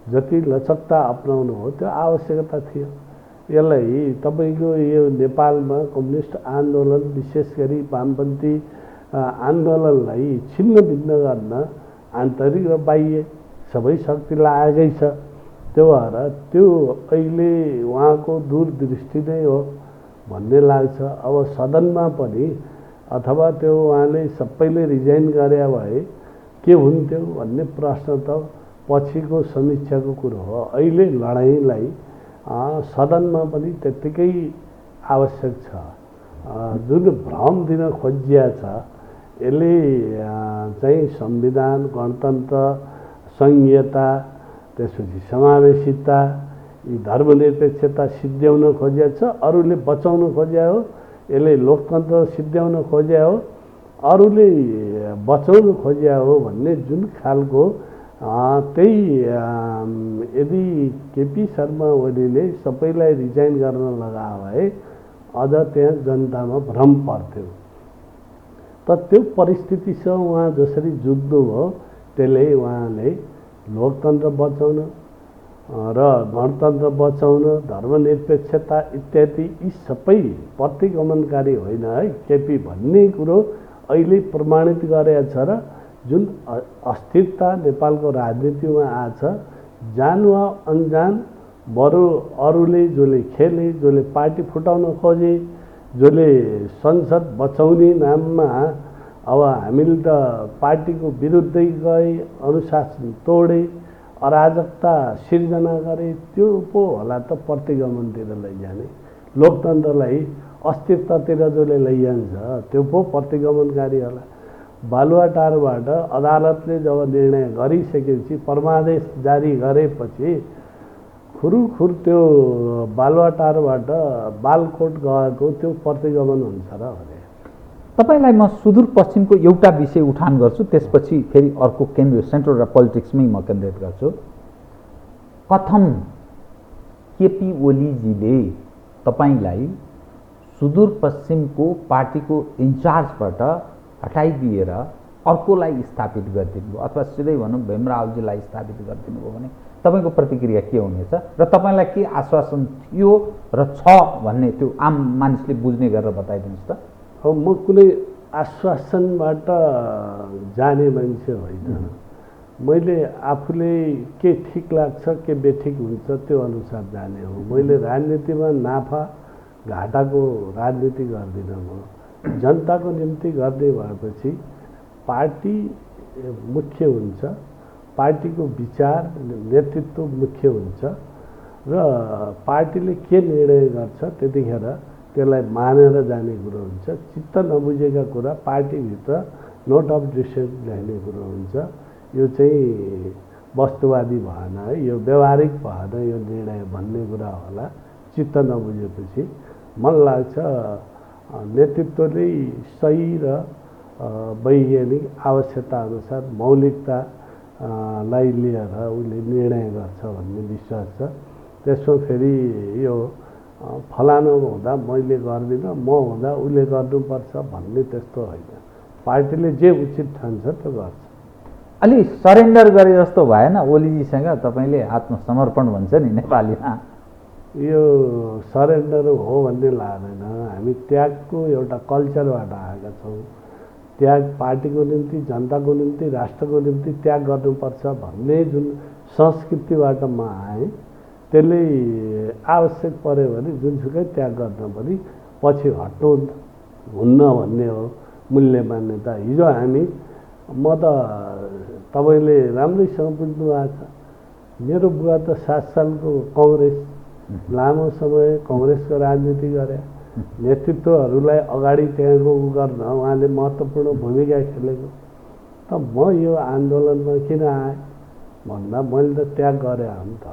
जति लचकता अपनाउनु हो त्यो आवश्यकता थियो। यसलाई तपाईँको यो नेपालमा कम्युनिस्ट आन्दोलन विशेष गरी वामपन्थी आन्दोलनलाई छिन्न भिन्न गर्न आन्तरिक र बाह्य सबै शक्ति लागेकै छ। त्यो भएर त्यो अहिले उहाँको दूरदृष्टि नै हो भन्ने लाग्छ। अब सदनमा पनि अथवा त्यो उहाँले सबैले रिजाइन गरे भए के हुन्थ्यो भन्ने प्रश्न त पछिको समीक्षाको कुरो हो। अहिले लडाइँलाई सदनमा पनि त्यत्तिकै आवश्यक छ। जुन भ्रम दिन खोजिया छ यसले चाहिँ संविधान, गणतन्त्र, संघीयता, त्यसपछि समावेशिता, यी धर्मनिरपेक्षता सिद्ध्याउन खोजिया छ। अरूले बचाउन खोज्या हो, यसले लोकतन्त्र सिद्ध्याउन खोज्या हो, अरूले बचाउन खोज्या हो भन्ने जुन खालको त्यही यदि केपी शर्मा ओलीले सबैलाई रिजाइन गर्न लगायो भए अझ त्यहाँ जनतामा भ्रम पर्थ्यो। त त्यो परिस्थितिसँग उहाँ जसरी जुझ्नुभयो त्यसले उहाँले लोकतन्त्र बचाउन र गणतन्त्र बचाउन, धर्मनिरपेक्षता इत्यादि यी सबै प्रतिगमनकारी होइन है केपी भन्ने कुरो अहिले प्रमाणित गरेको छ। र जुन अस्थिरता नेपालको राजनीतिमा आछ, जान वा अनजान बरु अरूले जसले खेले, जसले पार्टी फुटाउन खोजे, जसले संसद बचाउने नाममा अब हामीले त पार्टीको विरुद्धै गए, अनुशासन तोडे, अराजकता सिर्जना गरे, त्यो पो होला त प्रतिगमनतिर लैजाने। लोकतन्त्रलाई अस्थिरतातिर जसले लैजान्छ त्यो पो प्रतिगमनकारी होला। बालुवाटारबाट अदालतले जब निर्णय गरिसकेपछि, परमादेश जारी गरेपछि खुरुखुर त्यो बालुवाटारबाट बालकोट गएको त्यो प्रतिगमन हुन्छ र भने। तपाईलाई म सुदूरपश्चिमको एउटा विषय उठान गर्छु, त्यसपछि फेरि अर्को केन्द्र सेन्ट्रल र पोलिटिक्समै म केन्द्रित गर्छु। कथम केपी ओलीजीले तपाईलाई सुदूरपश्चिमको पार्टीको इन्चार्जबाट हटाइदिएर अर्कोलाई स्थापित गरिदिनु भयो, अथवा सिधै भनौँ भीमरावजीलाई स्थापित गरिदिनु भयो भने तपाईँको प्रतिक्रिया के हुनेछ र तपाईँलाई के आश्वासन थियो र छ भन्ने त्यो आम मानिसले बुझ्ने गरेर बताइदिनुहोस् त। अब म कुनै आश्वासनबाट जाने मान्छे होइन। मैले आफूले के ठिक लाग्छ, के बेठिक हुन्छ त्यो अनुसार जाने हो। मैले राजनीतिमा नाफा घाटाको राजनीति गर्दिनँ। म जनताको निम्ति गर्ने भएपछि पार्टी मुख्य हुन्छ, पार्टीको विचार नेतृत्व मुख्य हुन्छ र पार्टीले के निर्णय गर्छ त्यतिखेर त्यसलाई मानेर जाने कुरो हुन्छ। चित्त नबुझेका कुरा पार्टीभित्र नोट अफ डिसेन्ट ल्याउने कुरो हुन्छ। यो चाहिँ वस्तुवादी भएन है, यो व्यवहारिक भएन यो निर्णय भन्ने कुरा होला। चित्त नबुझेपछि मलाई लाग्छ नेतृत्वले सही र वैज्ञानिक आवश्यकता अनुसार मौलिकतालाई लिएर उसले निर्णय गर्छ भन्ने विश्वास छ। त्यसमा फेरि यो फलानु हुँदा मैले गर्दिनँ, म हुँदा उसले गर्नुपर्छ भन्ने त्यस्तो होइन। पार्टीले जे उचित ठान्छ त्यो गर्छ। अलि सरेन्डर गरे जस्तो भएन ओलीजीसँग तपाईँले आत्मसमर्पण भन्छ नि नेपालीमा? यो सरेन्डर हो भन्ने लाग्दैन। हामी त्यागको एउटा कल्चरबाट आएका छौँ। त्याग पार्टीको निम्ति, जनताको निम्ति, राष्ट्रको निम्ति त्याग गर्नुपर्छ भन्ने जुन संस्कृतिबाट म आएँ, त्यसले आवश्यक पर्यो भने जुनसुकै त्याग गर्न पनि पछि हट्नु हुन्न भन्ने हो मूल्य मान्यता। हिजो हामी म त तपाईँले राम्रैसँग बुझ्नु भएको छ, मेरो बुवा त 7 सालको कङ्ग्रेस लामो समय कङ्ग्रेसको राजनीति गरे, नेतृत्वहरूलाई अगाडि त्यहाँको गर्न उहाँले महत्त्वपूर्ण भूमिका खेलेको। त म यो आन्दोलनमा किन आएँ भन्दा मैले त त्याग गरेँ हो नि त।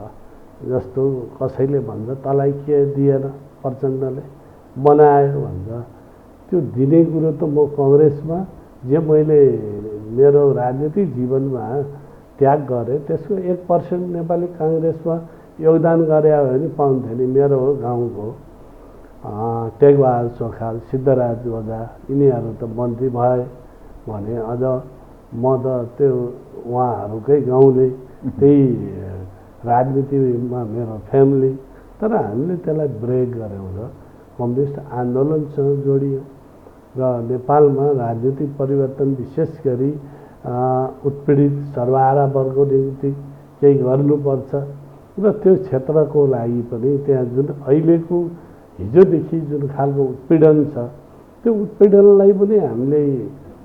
जस्तो कसैले भन्छ तँलाई के दिएन प्रचण्डले बनायो भन्छ, त्यो दिने कुरो त म कङ्ग्रेसमा जे मैले मेरो राजनीतिक जीवनमा त्याग गरेँ त्यसको 1% नेपाली काङ्ग्रेसमा योगदान गरे भने पाउँथेँ नि। मेरो गाउँको टेकबहादुर सोखाल, सिद्धराज ओझा यिनीहरू त मन्त्री भए भने अझ म त त्यो उहाँहरूकै गाउँले त्यही राजनीतिमा मेरो फ्यामिली। तर हामीले त्यसलाई ब्रेक गऱ्यौँ र कम्युनिस्ट आन्दोलनसँग जोडियो र नेपालमा राजनीतिक परिवर्तन विशेष गरी उत्पीडित सर्वहारा वर्गको निम्ति केही गर्नुपर्छ र त्यो क्षेत्रको लागि पनि त्यहाँ जुन अहिलेको हिजोदेखि जुन खालको उत्पीडन छ त्यो उत्पीडनलाई पनि हामीले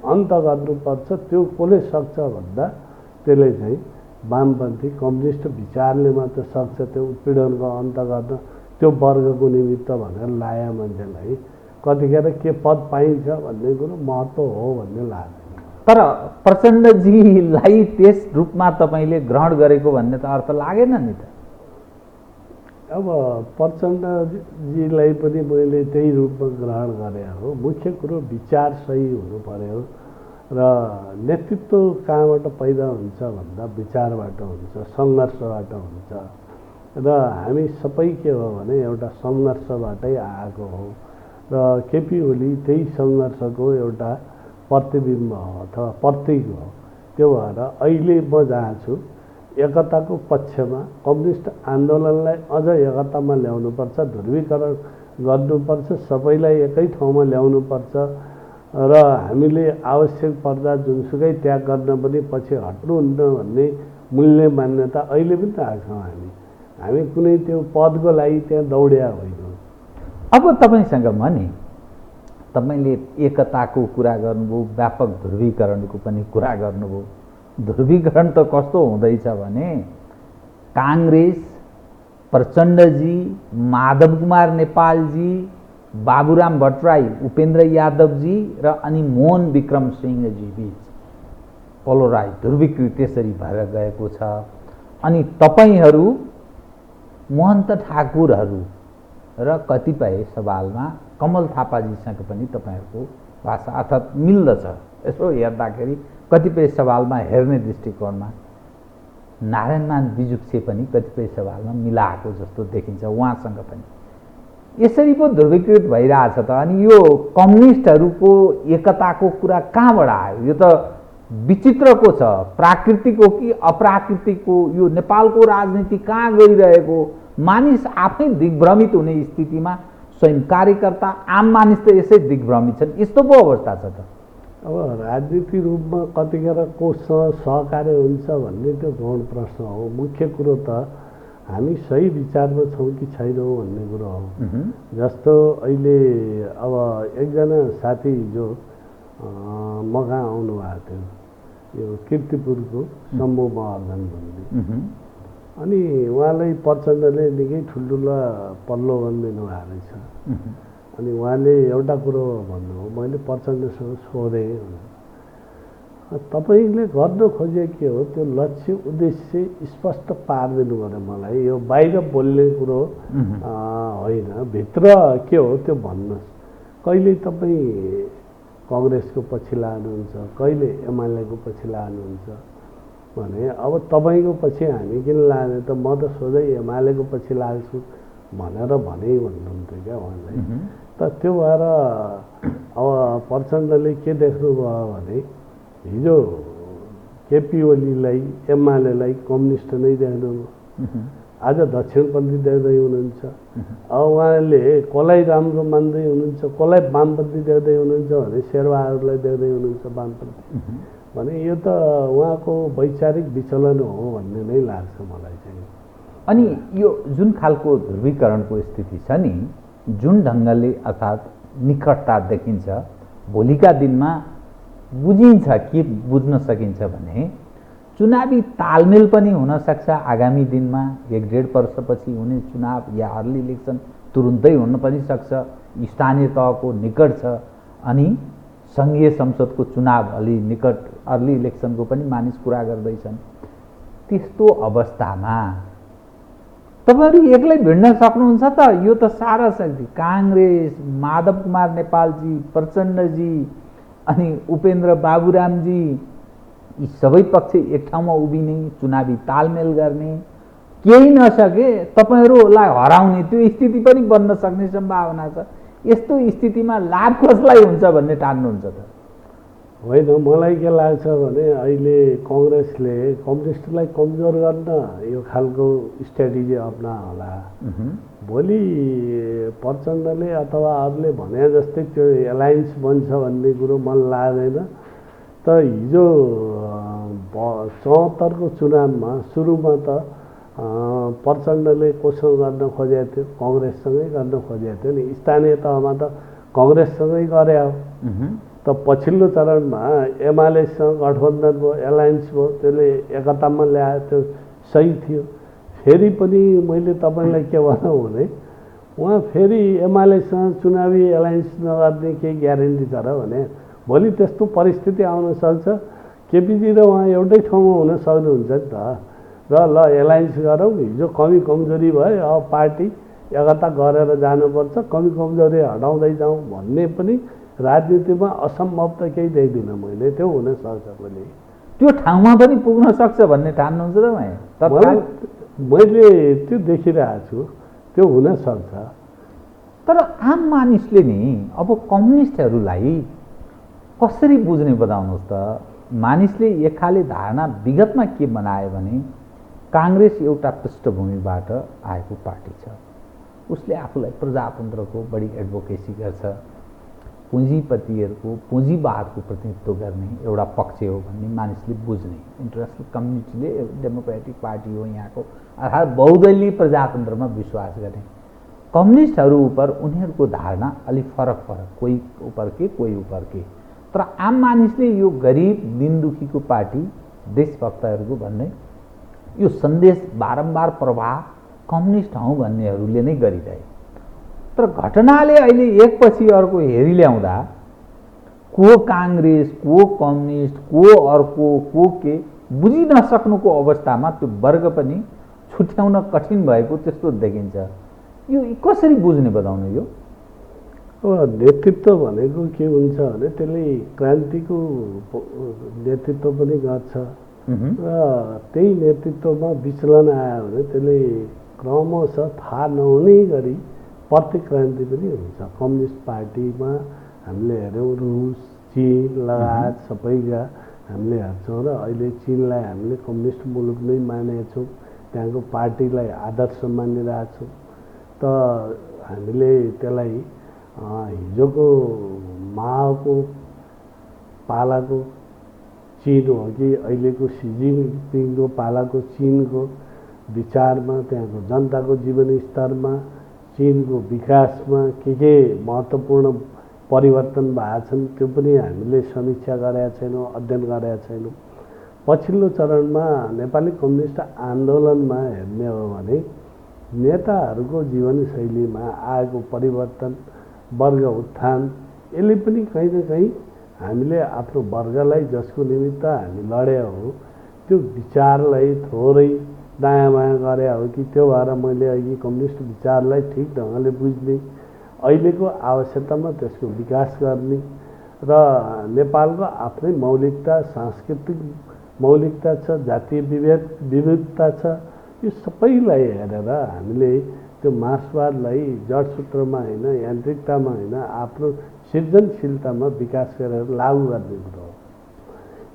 अन्त गर्नुपर्छ। त्यो कसले सक्छ भन्दा त्यसले चाहिँ वामपन्थी कम्युनिस्ट विचारले मात्र सक्छ त्यो उत्पीडनको अन्त गर्न, त्यो वर्गको निमित्त भनेर लाया मान्छेलाई। कतिखेर के पद पाइन्छ भन्ने कुरो महत्त्व हो भन्ने लाग्छ। तर प्रचण्डजीलाई त्यस रूपमा तपाईँले ग्रहण गरेको भन्ने त अर्थ लागेन नि त। अब प्रचण्डजीलाई पनि मैले त्यही रूपमा ग्रहण गरेँ हो। मुख्य कुरो विचार सही हुनु पर्यो र नेतृत्व कहाँबाट पैदा हुन्छ भन्दा विचारबाट हुन्छ, सङ्घर्षबाट हुन्छ र हामी सबै के हो भने एउटा सङ्घर्षबाटै आएको हो र केपी ओली त्यही सङ्घर्षको एउटा प्रतिबिम्ब हो अथवा प्रतीक हो। त्यो भएर अहिले म जहाँ छु एकताको पक्षमा कम्युनिस्ट आन्दोलनलाई अझ एकतामा ल्याउनुपर्छ, ध्रुवीकरण गर्नुपर्छ, सबैलाई एकै ठाउँमा ल्याउनुपर्छ र हामीले आवश्यक पर्दा जुनसुकै त्याग गर्न पनि पछि हट्नुहुन्न भन्ने मूल्य मान्यता अहिले पनि राख्छौँ हामी कुनै त्यो पदको लागि त्यहाँ दौड्या होइनौँ। अब तपाईँसँग भने तपाईँले एकताको कुरा गर्नुभयो, व्यापक ध्रुवीकरणको पनि कुरा गर्नुभयो। ध्रुवीकरण त कस्तो हुँदैछ भने काङ्ग्रेस, प्रचण्डजी, माधव कुमार नेपालजी, बाबुराम भट्टराई, उपेन्द्र यादवजी र अनि मोहन विक्रम सिंहजी बीच पोलराइज ध्रुवीकृत त्यसरी भएर गएको छ। अनि तपाईँहरू महन्त ठाकुरहरू र कतिपय सवालमा कमल थापाजीसँग पनि तपाईँहरूको भाषा अर्थात् मिल्दछ। यसो हेर्दाखेरि कतिपय सवालमा हेर्ने दृष्टिकोणमा नारायणमान बिजुक्से पनि कतिपय सवालमा मिलाएको जस्तो देखिन्छ उहाँसँग पनि। यसरी पो ध्रुवीकृत भइरहेछ त। अनि यो कम्युनिस्टहरूको एकताको कुरा कहाँबाट आयो? यो त विचित्रको छ, प्राकृतिक हो कि अप्राकृतिक हो? यो नेपालको राजनीति कहाँ गइरहेको? मानिस आफै दिग्भ्रमित हुने स्थितिमा स्वयं कार्यकर्ता आम मानिस त यसै दिग्भ्रमित छन्। यस्तो पो अवस्था छ त। अब राजनीतिक रूपमा कतिखेर कोसँग सहकार्य हुन्छ भन्ने त्यो गौण प्रश्न हो। मुख्य कुरो त हामी सही विचारमा छौँ कि छैनौँ भन्ने कुरो हो। जस्तो अहिले अब एकजना साथी जो मगा आउनुभएको थियो, यो कीर्तिपुरको शम्भु महर्जन भन्ने, अनि उहाँलाई प्रचण्डले निकै ठुल्ठुला प्रलोभन दिनुभएको रहेछ। अनि उहाँले एउटा कुरो भन्नुभयो, मैले प्रचण्डसँग सोधेँ तपाईँले गर्न खोजे के हो, त्यो लक्ष्य उद्देश्य स्पष्ट पारिदिनु पर्यो मलाई। यो बाहिर बोल्ने कुरो होइन, भित्र के हो त्यो भन्नुहोस्। कहिले तपाईँ कङ्ग्रेसको पछि लानुहुन्छ, कहिले एमालेको पछि लानुहुन्छ भने अब तपाईँको पछि हामी किन लाने त, म त सोझै एमालेको पछि लाग्छु भनेर भने भन्नुहुन्थ्यो क्या उहाँलाई। त त्यो भएर अब प्रचण्डले के देख्नुभयो भने हिजो केपी ओलीलाई एमालेलाई कम्युनिस्ट नै देख्नुभयो, आज दक्षिणपन्थी देख्दै हुनुहुन्छ। अब उहाँले कसलाई राम्रो मान्दै हुनुहुन्छ, कसलाई वामपन्थी देख्दै हुनुहुन्छ भने शेरबहादुरलाई देख्दै हुनुहुन्छ वामपन्थी। भने यो त उहाँको वैचारिक विचलन हो भन्ने नै लाग्छ मलाई चाहिँ। अनि यो जुन खालको ध्रुवीकरणको स्थिति छ नि, जुन ढङ्गले अर्थात् निकटता देखिन्छ, भोलिका दिनमा बुझिन्छ के बुझ्न सकिन्छ भने चुनावी तालमेल पनि हुनसक्छ आगामी दिनमा। 1-1.5 वर्षपछि हुने चुनाव या अर्ली इलेक्सन तुरुन्तै हुन पनि सक्छ, स्थानीय तहको निकट छ, अनि सङ्घीय संसदको चुनाव अलि निकट, अर्ली इलेक्सनको पनि मानिस कुरा गर्दैछन्। त्यस्तो अवस्थामा तपाईहरु एक्लै भिड्न सक्नुहुन्छ त? यो त सारा शक्ति काङ्ग्रेस, माधव कुमार नेपालजी, प्रचण्डजी अनि उपेन्द्र बाबुरामजी, यी सबै पक्ष एक ठाउँमा उभिने, चुनावी तालमेल गर्ने, केही नसके तपाईहरुलाई हराउने त्यो स्थिति पनि बन्न सक्ने सम्भावना छ। यस्तो स्थितिमा लाभ कसलाई हुन्छ भन्ने ठान्नुहुन्छ त? होइन, मलाई के लाग्छ भने अहिले कङ्ग्रेसले कम्युनिस्टलाई कमजोर गर्न यो खालको स्ट्राटेजी अपना होला। भोलि प्रचण्डले अथवा अरूले भने जस्तै त्यो एलायन्स बन्छ भन्ने कुरो मन लाग्दैन। त हिजो 74 को चुनावमा सुरुमा त प्रचण्डले कोसँग गर्न खोजेको थियो, कङ्ग्रेससँगै गर्न खोजेको थियो नि। स्थानीय तहमा त कङ्ग्रेससँगै गरे हो। त पछिल्लो चरणमा एमालेसँग गठबन्धन भयो, एलायन्स भयो, त्यसले एकतामा ल्यायो, त्यो सही थियो। फेरि पनि मैले तपाईँलाई के भनौँ भने उहाँ फेरि एमालेसँग चुनावी एलायन्स नगर्ने केही ग्यारेन्टी छ र भने भोलि त्यस्तो परिस्थिति आउन सक्छ। केपीजी र उहाँ एउटै ठाउँमा हुन सक्नुहुन्छ नि त। र ल एलायन्स गरौँ, हिजो कमी कमजोरी भयो, अब पार्टी एकता गरेर जानुपर्छ, कमी कमजोरी हटाउँदै जाउँ भन्ने पनि राजनीतिमा असम्भव त केही देख्दिनँ मैले। त्यो हुन सक्छ भोलि, त्यो ठाउँमा पनि पुग्न सक्छ भन्ने ठान्नुहुन्छ तपाईँ? मैले त्यो देखिरहेको छु, त्यो हुन सक्छ। तर आम मानिसले नि अब कम्युनिस्टहरूलाई कसरी बुझ्ने बताउनुहोस् त? मानिसले एक खाले धारणा विगतमा के बनायो भने काङ्ग्रेस एउटा पृष्ठभूमिबाट आएको पार्टी छ, उसले आफूलाई प्रजातन्त्रको बढी एडभोकेसी गर्छ, पुँजीपतिहरूको पुँजीवादको प्रतिनिधित्व गर्ने एउटा पक्ष हो भन्ने मानिसले बुझ्ने, इन्टरनेसनल कम्युनिटीले डेमोक्रेटिक पार्टी हो यहाँको, अर्थात् बहुदलीय प्रजातन्त्रमा विश्वास गर्ने। कम्युनिस्टहरू उप उनीहरूको धारणा अलिक फरक, कोही उपर के कोही उपर के। तर आम मानिसले यो गरिब दिन दुखीको पार्टी, देशभक्तहरूको भन्ने यो सन्देश बारम्बार प्रवाह कम्युनिस्ट हौँ भन्नेहरूले नै गरिरहे। तर घटनाले अहिले एकपछि अर्को हेरिल्याउँदा को काङ्ग्रेस, को कम्युनिस्ट, को अर्को, को के बुझि नसक्नुको अवस्थामा त्यो वर्ग पनि छुट्याउन कठिन भएको त्यस्तो देखिन्छ। यो कसरी बुझ्ने बताउनु? यो अब नेतृत्व भनेको के हुन्छ भने त्यसले क्रान्तिको नेतृत्व पनि गर्छ र त्यही नेतृत्वमा विचलन आयो भने त्यसले क्रमशः थाहा नहुने गरी प्रतिक्रान्ति पनि हुन्छ। कम्युनिस्ट पार्टीमा हामीले हेऱ्यौँ, रुस, चीन लगायत सबैका हामीले हेर्छौँ र अहिले चीनलाई हामीले कम्युनिस्ट मुलुक नै मानेका छौँ, त्यहाँको पार्टीलाई आदर्श मानिरहेछौँ। त हामीले त्यसलाई हिजोको माओको पालाको चीन हो कि अहिलेको सी जिनपिङको पालाको चीनको विचारमा, त्यहाँको जनताको जीवन स्तरमा, चीनको विकासमा के महत्त्वपूर्ण परिवर्तन भएका छन् त्यो पनि हामीले समीक्षा गरेका छैनौँ, अध्ययन गरेका छैनौँ। पछिल्लो चरणमा नेपाली कम्युनिस्ट आन्दोलनमा हेर्ने हो भने नेताहरूको जीवनशैलीमा आएको परिवर्तन, वर्ग उत्थान, यसले पनि कहीँ न कहीँ हामीले आफ्नो वर्गलाई जसको निमित्त हामी लडे हो त्यो विचारलाई थोरै दायाँ बायाँ गरे हो कि त्यो भएर मैले अघि कम्युनिस्ट विचारलाई ठिक ढङ्गले बुझ्ने, अहिलेको आवश्यकतामा त्यसको विकास गर्ने र नेपालको आफ्नै मौलिकता, सांस्कृतिक मौलिकता छ, जातीय विविधता छ, यो सबैलाई हेरेर हामीले त्यो मार्क्सवादलाई जडसूत्रमा होइन, यान्त्रिकतामा होइन, आफ्नो सृजनशीलतामा विकास गरेर लागू गर्ने कुरो हो।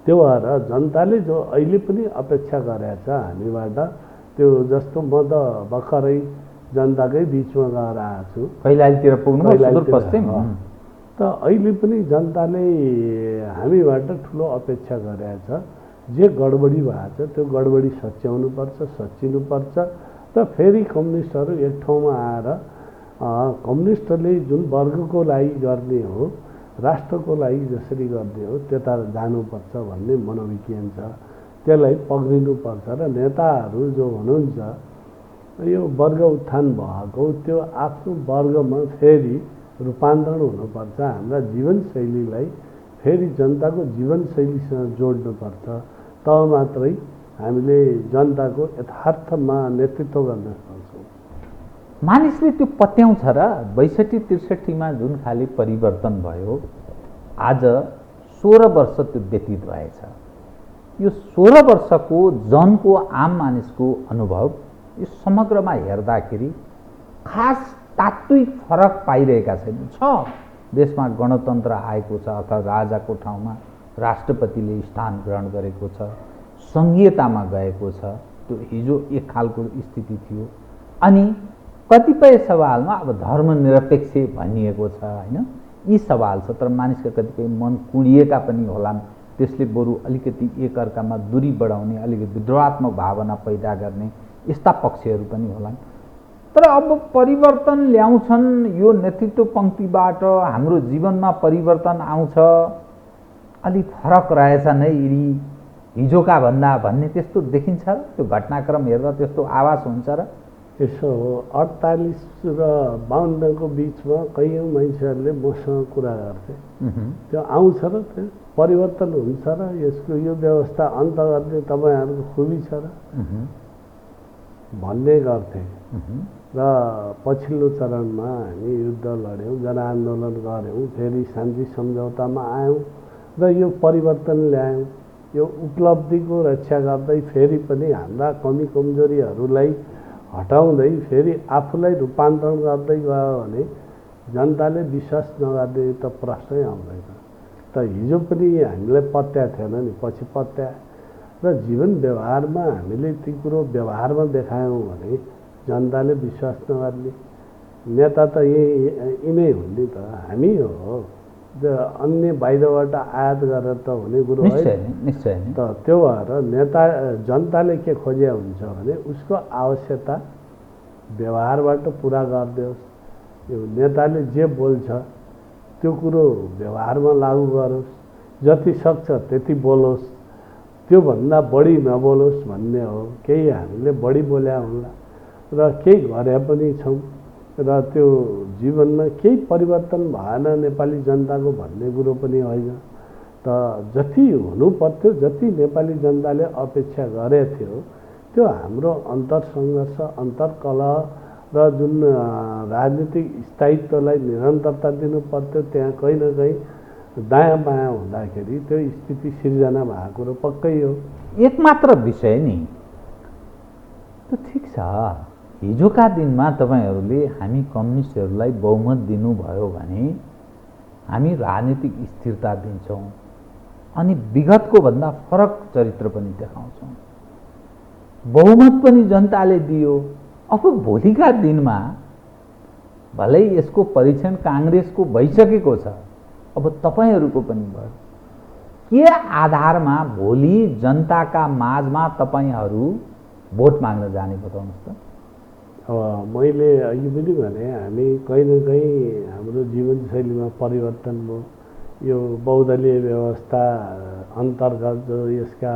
त्यो भएर जनताले जो अहिले पनि अपेक्षा गरेको छ हामीबाट, त्यो जस्तो म त भर्खरै जनताकै बिचमा गएर आएको छु, कैलालीतिर पुग्नु, सुदूरपश्चिम त अहिले पनि जनताले हामीबाट ठुलो अपेक्षा गरेछ। जे गडबडी भएको छ त्यो गडबडी सच्याउनुपर्छ, सच्चिनुपर्छ र फेरि कम्युनिस्टहरू एक ठाउँमा आएर कम्युनिस्टले जुन वर्गको लागि गर्ने हो, राष्ट्रको लागि जसरी गर्ने हो त्यता जानुपर्छ भन्ने मनोविज्ञान छ। त्यसलाई पक्रिनुपर्छ र नेताहरू जो हुनुहुन्छ यो वर्ग उत्थान भएको त्यो आफ्नो वर्गमा फेरि रूपान्तरण हुनुपर्छ। हाम्रा जीवनशैलीलाई फेरि जनताको जीवनशैलीसँग जोड्नुपर्छ। तब मात्रै हामीले जनताको यथार्थमा नेतृत्व गर्न सक्छौँ। मानिसले त्यो पत्याउँछ र 62-63 जुन खाले परिवर्तन भयो, आज 16 वर्ष त्यो व्यतीत भएछ। यो 16 वर्षको जनको आम मानिसको अनुभव यो समग्रमा हेर्दाखेरि खास तात्विक फरक पाइरहेका छैन। देशमा गणतन्त्र आएको छ, अर्थात् राजाको ठाउँमा राष्ट्रपतिले स्थान ग्रहण गरेको छ, सङ्घीयतामा गएको छ। त्यो हिजो एक खालको स्थिति थियो। अनि कतिपय सवालमा अब धर्मनिरपेक्ष भनिएको छ होइन, यी सवाल छ। तर मानिसका कतिपय मन कुँडिएका पनि होलान्। त्यसले बरु अलिकति एकअर्कामा दूरी बढाउने, अलिकति विद्रोहात्मक भावना पैदा गर्ने यस्ता पक्षहरू पनि होलान्। तर अब परिवर्तन ल्याउँछन्, यो नेतृत्व पङ्क्तिबाट हाम्रो जीवनमा परिवर्तन आउँछ, अलिक फरक रहेछ नै यी हिजोका भन्दा भन्ने त्यस्तो देखिन्छ र त्यो घटनाक्रम हेर्दा त्यस्तो आवाज हुन्छ र? यसो 48 र 52 को बिचमा कैयौँ मान्छेहरूले मसँग कुरा गर्थे। त्यो आउँछ र त्यो परिवर्तन हुन्छ र यसको यो व्यवस्था अन्त गर्ने तपाईँहरूको खुबी छ र भन्ने गर्थे। र पछिल्लो चरणमा हामी युद्ध लड्यौँ, जनआन्दोलन गऱ्यौँ, फेरि शान्ति सम्झौतामा आयौँ र यो परिवर्तन ल्यायौँ। यो उपलब्धिको रक्षा गर्दै फेरि पनि हाम्रा कमी कमजोरीहरूलाई हटाउँदै फेरि आफूलाई रूपान्तरण गर्दै गयो भने जनताले विश्वास नगर्ने त प्रश्नै आउँदैन। त हिजो पनि हामीलाई पत्या थिएन नि, पछि पत्या र जीवन व्यवहारमा हामीले ती कुरो व्यवहारमा देखायौँ भने जनताले विश्वास नगर्ने। नेता त यिनै हुन् नि त, हामी हो। अन्य बाहिरबाट आयात गरेर त हुने कुरो होइन। निश्चय त त्यो भएर नेता जनताले के खोजे हुन्छ भने उसको आवश्यकता व्यवहारबाट पुरा गरिदियोस्। यो नेताले जे बोल्छ त्यो कुरो व्यवहारमा लागू गरोस्, जति सक्छ त्यति बोलोस्, त्योभन्दा बढी नबोलोस् भन्ने हो। केही हामीले बढी बोल्या होला र केही गरे पनि छौँ र त्यो जीवनमा केही परिवर्तन भएन नेपाली जनताको भन्ने कुरो पनि होइन। त जति हुनु पर्थ्यो, जति नेपाली जनताले अपेक्षा गरे थियो त्यो हाम्रो अन्तरसङ्घर्ष, अन्तर्कलह र जुन राजनीतिक स्थायित्वलाई निरन्तरता दिनु पर्थ्यो, त्यहाँ कहीँ न कहीँ दायाँ बायाँ हुँदाखेरि त्यो स्थिति सिर्जना भएको कुरो पक्कै हो। एक मात्र विषय नि, त्यो ठिक छ। हिजोका दिनमा तपाईँहरूले हामी कम्युनिस्टहरूलाई बहुमत दिनुभयो भने हामी राजनीतिक स्थिरता दिन्छौँ अनि विगतको भन्दा फरक चरित्र पनि देखाउँछौँ। बहुमत पनि जनताले दियो। अब भोलिका दिनमा भलै यसको परीक्षण काङ्ग्रेसको भइसकेको छ, अब तपाईँहरूको पनि भयो। के आधारमा भोलि जनताका माझमा तपाईँहरू भोट माग्न जाने बताउनुहोस् त? अब मैले अघि पनि भने हामी कहीँ न कहीँ हाम्रो जीवनशैलीमा परिवर्तन भयो। यो बहुदलीय व्यवस्था अन्तर्गत जो यसका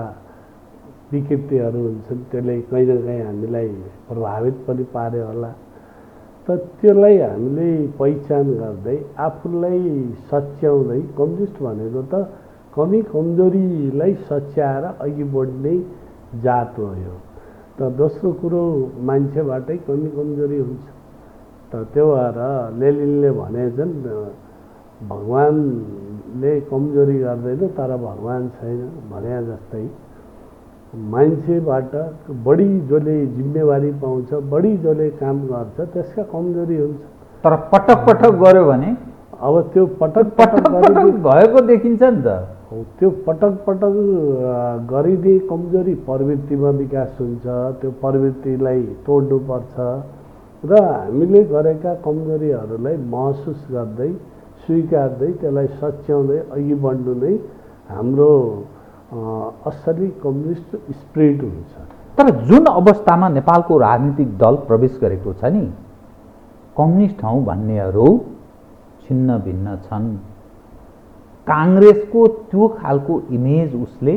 विकृतिहरू हुन्छन् त्यसले कहीँ न कहीँ हामीलाई प्रभावित पनि पार्यो होला। त त्यसलाई हामीले पहिचान गर्दै आफूलाई सच्याउँदै, कम्युनिस्ट भनेको त कमी कमजोरीलाई सच्याएर अघि बढ्ने जात हो यो। त दोस्रो कुरो मान्छेबाटै कमी कमजोरी हुन्छ। त त्यो भएर लेनिनले भनेछन् भगवानले कमजोरी गर्दैन तर भगवान छैन भने जस्तै मान्छेबाट बढी जसले जिम्मेवारी पाउँछ, बढी जसले काम गर्छ त्यसका कमजोरी हुन्छ। तर पटक पटक गर्यो भने अब त्यो पटक पटक भएको देखिन्छ नि त। त्यो पटक पटक गरिदिए कमजोरी प्रवृत्तिमा विकास हुन्छ। त्यो प्रवृत्तिलाई तोड्नुपर्छ र हामीले गरेका कमजोरीहरूलाई महसुस गर्दै स्वीकार्दै त्यसलाई सच्याउँदै अघि बढ्नु नै हाम्रो असली कम्युनिस्ट स्पिरिट हुन्छ। तर जुन अवस्थामा नेपालको राजनीतिक दल प्रवेश गरेको छ नि, कम्युनिस्ट हौँ भन्नेहरू छिन्न भिन्न छन्। काङ्ग्रेसको त्यो खालको इमेज उसले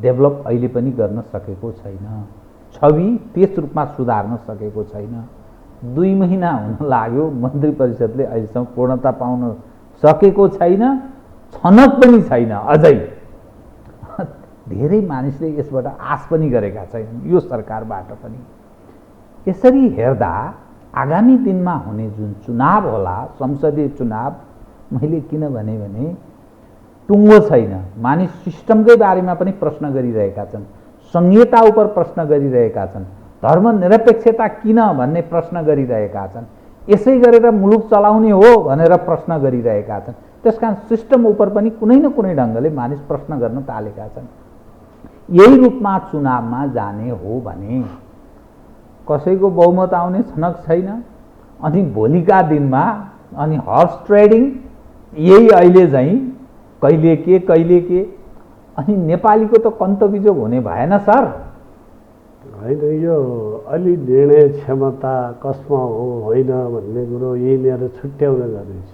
डेभलप अहिले पनि गर्न सकेको छैन, छवि त्यस रूपमा सुधार्न सकेको छैन। 2 महिना हुन लाग्यो, मन्त्री परिषदले अहिलेसम्म पूर्णता पाउन सकेको छैन, छनक पनि छैन अझै। धेरै मानिसले यसबाट आश पनि गरेका छैनन् यो सरकारबाट पनि। यसरी हेर्दा आगामी दिनमा हुने जुन चुनाव होला, संसदीय चुनाव, मैले किन भने टुङ्गो छैन। मानिस सिस्टमकै बारेमा पनि प्रश्न गरिरहेका छन्, संहिता उप प्रश्न गरिरहेका छन्, धर्मनिरपेक्षता किन भन्ने प्रश्न गरिरहेका छन्, यसै गरेर मुलुक चलाउने हो भनेर प्रश्न गरिरहेका छन्। त्यसकारण सिस्टम उप पनि कुनै न कुनै ढङ्गले मानिस प्रश्न गर्न थालेका छन्। यही रूपमा चुनावमा जाने हो भने कसैको बहुमत आउने छनक छैन। अनि भोलिका दिनमा अनि हर्स ट्रेडिङ यही अहिले चाहिँ कहिले के अनि नेपालीको त कन्तबिजोग हुने भएन सर। होइन, यो अलि निर्णय क्षमता कसमा हो होइन भन्ने कुरो यहीँनिर छुट्याउन जाँदैछ।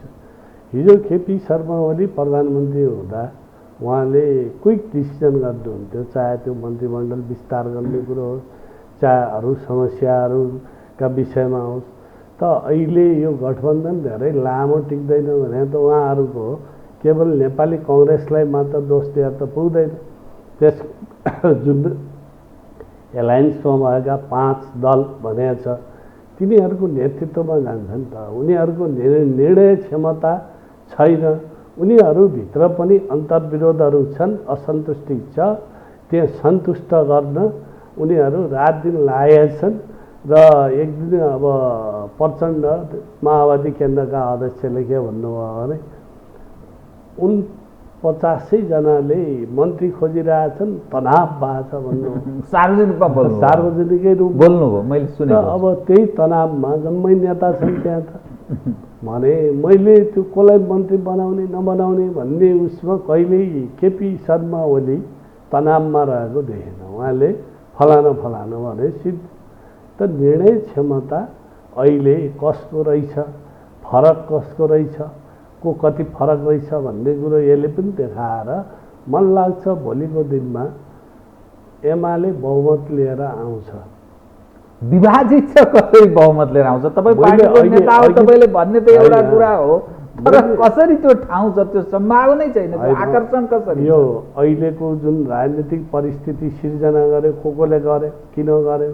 हिजो केपी शर्मा ओली प्रधानमन्त्री हुँदा उहाँले क्विक डिसिजन गर्नुहुन्थ्यो, चाहे त्यो मन्त्रीमण्डल विस्तार गर्ने कुरो होस्, चाहे अरू समस्याहरूका विषयमा होस्। त अहिले यो गठबन्धन धेरै लामो टिक्दैन भने त उहाँहरूको केवल नेपाली कङ्ग्रेसलाई मात्र दोष दिएर त पुग्दैन। त्यस जुन एलायन्समा भएका 5 दल भनेको छ तिनीहरूको नेतृत्वमा जान्छन् त। उनीहरूको निर्णय क्षमता छैन, उनीहरूभित्र पनि अन्तर्विरोधहरू छन्, असन्तुष्टि छ। त्यो सन्तुष्ट गर्न उनीहरू रात दिन लागेका छन्। र एक दिन अब प्रचण्ड माओवादी केन्द्रका अध्यक्षले के भन्नुभयो भने 49 जनाले मन्त्री खोजिरहेछन्, तनाव भएको छ भन्नु सार्वजनिकमा बोल्नु, सार्वजनिकै रूप बोल्नुभयो, मैले सुने। अब त्यही तनावमा जम्मै नेता छन् त्यहाँ त। भने मैले त्यो कसलाई मन्त्री बनाउने नबनाउने भन्ने उसमा कहिल्यै केपी शर्मा ओली तनावमा रहेको देखेन। उहाँले फलाना भने सिद्ध। त निर्णय क्षमता अहिले कसको रहेछ, फरक कसको रहेछ, को कति फरक रहेछ भन्ने कुरो यसले पनि देखाएर मन लाग्छ भोलिको दिनमा एमाले बहुमत लिएर आउँछ। विभाजित छ, कसरी बहुमत लिएर आउँछ? तपाईँ पार्टीको नेता हो, तपाईँले भन्ने त एउटा कुरा हो, तर कसरी त्यो ठाउँ छ, त्यो सम्भावनै छैन, त्यो आकर्षण कसरी? यो अहिलेको जुन राजनीतिक परिस्थिति सिर्जना गर्यो, कोले गर्यो, किन गर्यो,